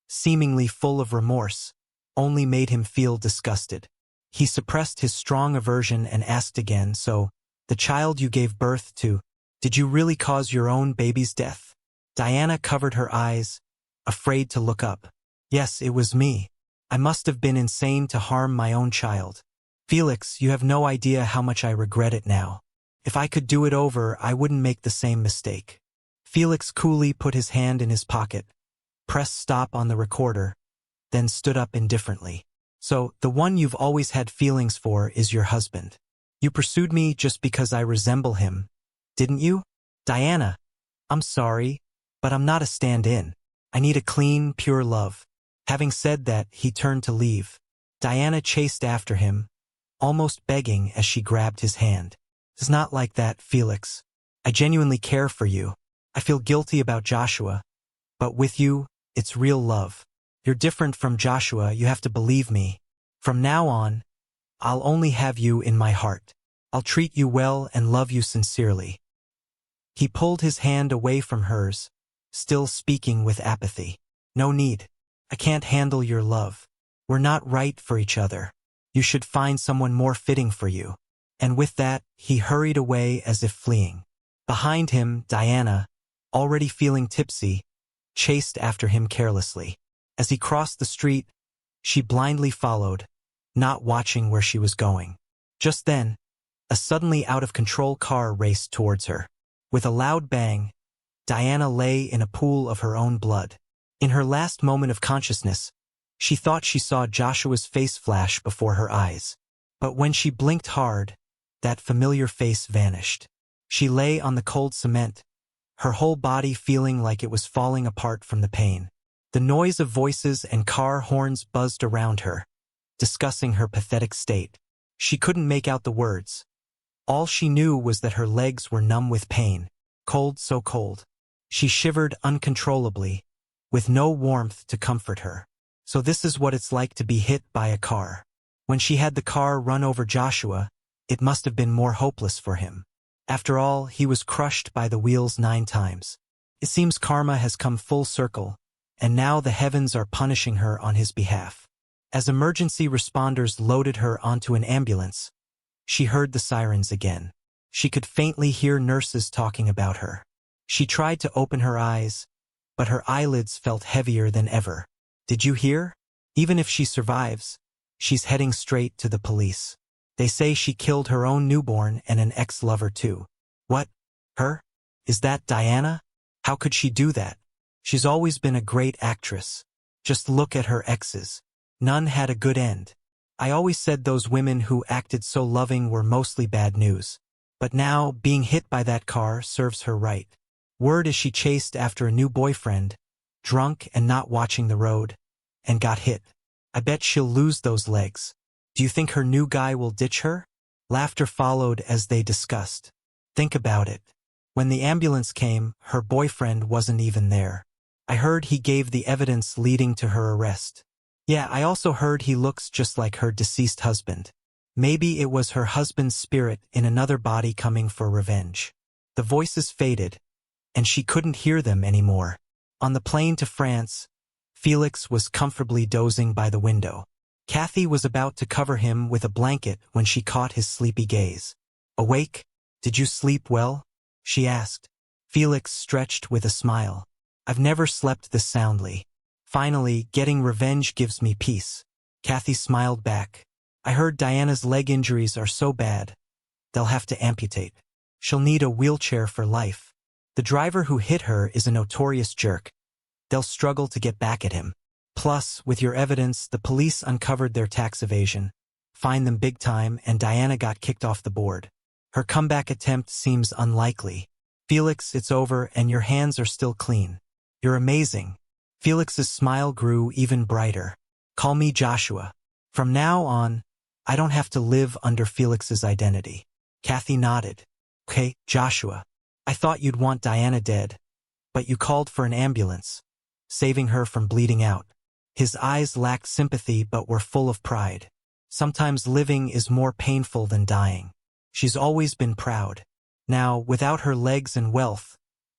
seemingly full of remorse, only made him feel disgusted. He suppressed his strong aversion and asked again, so, the child you gave birth to, did you really cause your own baby's death? Diana covered her eyes, afraid to look up. Yes, it was me. I must have been insane to harm my own child. Felix, you have no idea how much I regret it now. If I could do it over, I wouldn't make the same mistake. Felix coolly put his hand in his pocket, pressed stop on the recorder, then stood up indifferently. So, the one you've always had feelings for is your husband. You pursued me just because I resemble him, didn't you? Diana, I'm sorry, but I'm not a stand-in. I need a clean, pure love. Having said that, he turned to leave. Diana chased after him, almost begging as she grabbed his hand. It's not like that, Felix. I genuinely care for you. I feel guilty about Joshua, but with you, it's real love. You're different from Joshua, you have to believe me. From now on, I'll only have you in my heart. I'll treat you well and love you sincerely. He pulled his hand away from hers, still speaking with apathy. No need. I can't handle your love. We're not right for each other. You should find someone more fitting for you. And with that, he hurried away as if fleeing. Behind him, Diana, already feeling tipsy, chased after him carelessly. As he crossed the street, she blindly followed, not watching where she was going. Just then, a suddenly out-of-control car raced towards her. With a loud bang, Diana lay in a pool of her own blood. In her last moment of consciousness, she thought she saw Joshua's face flash before her eyes. But when she blinked hard, that familiar face vanished. She lay on the cold cement, her whole body feeling like it was falling apart from the pain. The noise of voices and car horns buzzed around her, discussing her pathetic state. She couldn't make out the words. All she knew was that her legs were numb with pain, cold, so cold. She shivered uncontrollably, with no warmth to comfort her. So this is what it's like to be hit by a car. When she had the car run over Joshua, it must have been more hopeless for him. After all, he was crushed by the wheels 9 times. It seems karma has come full circle, and now the heavens are punishing her on his behalf. As emergency responders loaded her onto an ambulance, she heard the sirens again. She could faintly hear nurses talking about her. She tried to open her eyes, but her eyelids felt heavier than ever. Did you hear? Even if she survives, she's heading straight to the police. They say she killed her own newborn and an ex-lover too. What? Her? Is that Diana? How could she do that? She's always been a great actress. Just look at her exes. None had a good end. I always said those women who acted so loving were mostly bad news. But now, being hit by that car serves her right. Word is she chased after a new boyfriend, drunk and not watching the road. and got hit. I bet she'll lose those legs. Do you think her new guy will ditch her? Laughter followed as they discussed. Think about it. When the ambulance came, her boyfriend wasn't even there. I heard he gave the evidence leading to her arrest. Yeah, I also heard he looks just like her deceased husband. Maybe it was her husband's spirit in another body coming for revenge. The voices faded, and she couldn't hear them anymore. On the plane to France, Felix was comfortably dozing by the window. Kathy was about to cover him with a blanket when she caught his sleepy gaze. Awake? Did you sleep well? She asked. Felix stretched with a smile. I've never slept this soundly. Finally, getting revenge gives me peace. Kathy smiled back. I heard Diana's leg injuries are so bad, they'll have to amputate. She'll need a wheelchair for life. The driver who hit her is a notorious jerk. They'll struggle to get back at him. Plus, with your evidence, the police uncovered their tax evasion, fined them big time, and Diana got kicked off the board. Her comeback attempt seems unlikely. Felix, it's over, and your hands are still clean. You're amazing. Felix's smile grew even brighter. Call me Joshua. From now on, I don't have to live under Felix's identity. Kathy nodded. Okay, Joshua. I thought you'd want Diana dead, but you called for an ambulance, saving her from bleeding out. His eyes lacked sympathy but were full of pride. Sometimes living is more painful than dying. She's always been proud. Now, without her legs and wealth,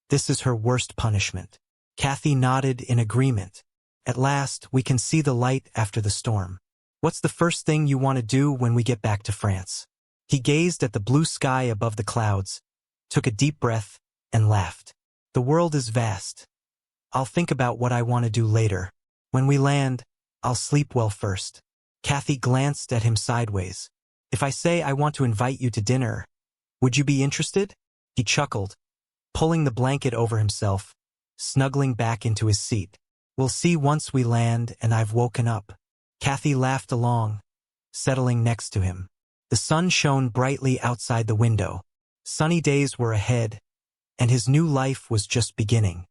this is her worst punishment. Kathy nodded in agreement. At last, we can see the light after the storm. What's the first thing you want to do when we get back to France? He gazed at the blue sky above the clouds, took a deep breath, and laughed. The world is vast. I'll think about what I want to do later. When we land, I'll sleep well first. Kathy glanced at him sideways. If I say I want to invite you to dinner, would you be interested? He chuckled, pulling the blanket over himself, snuggling back into his seat. We'll see once we land and I've woken up. Kathy laughed along, settling next to him. The sun shone brightly outside the window. Sunny days were ahead, and his new life was just beginning.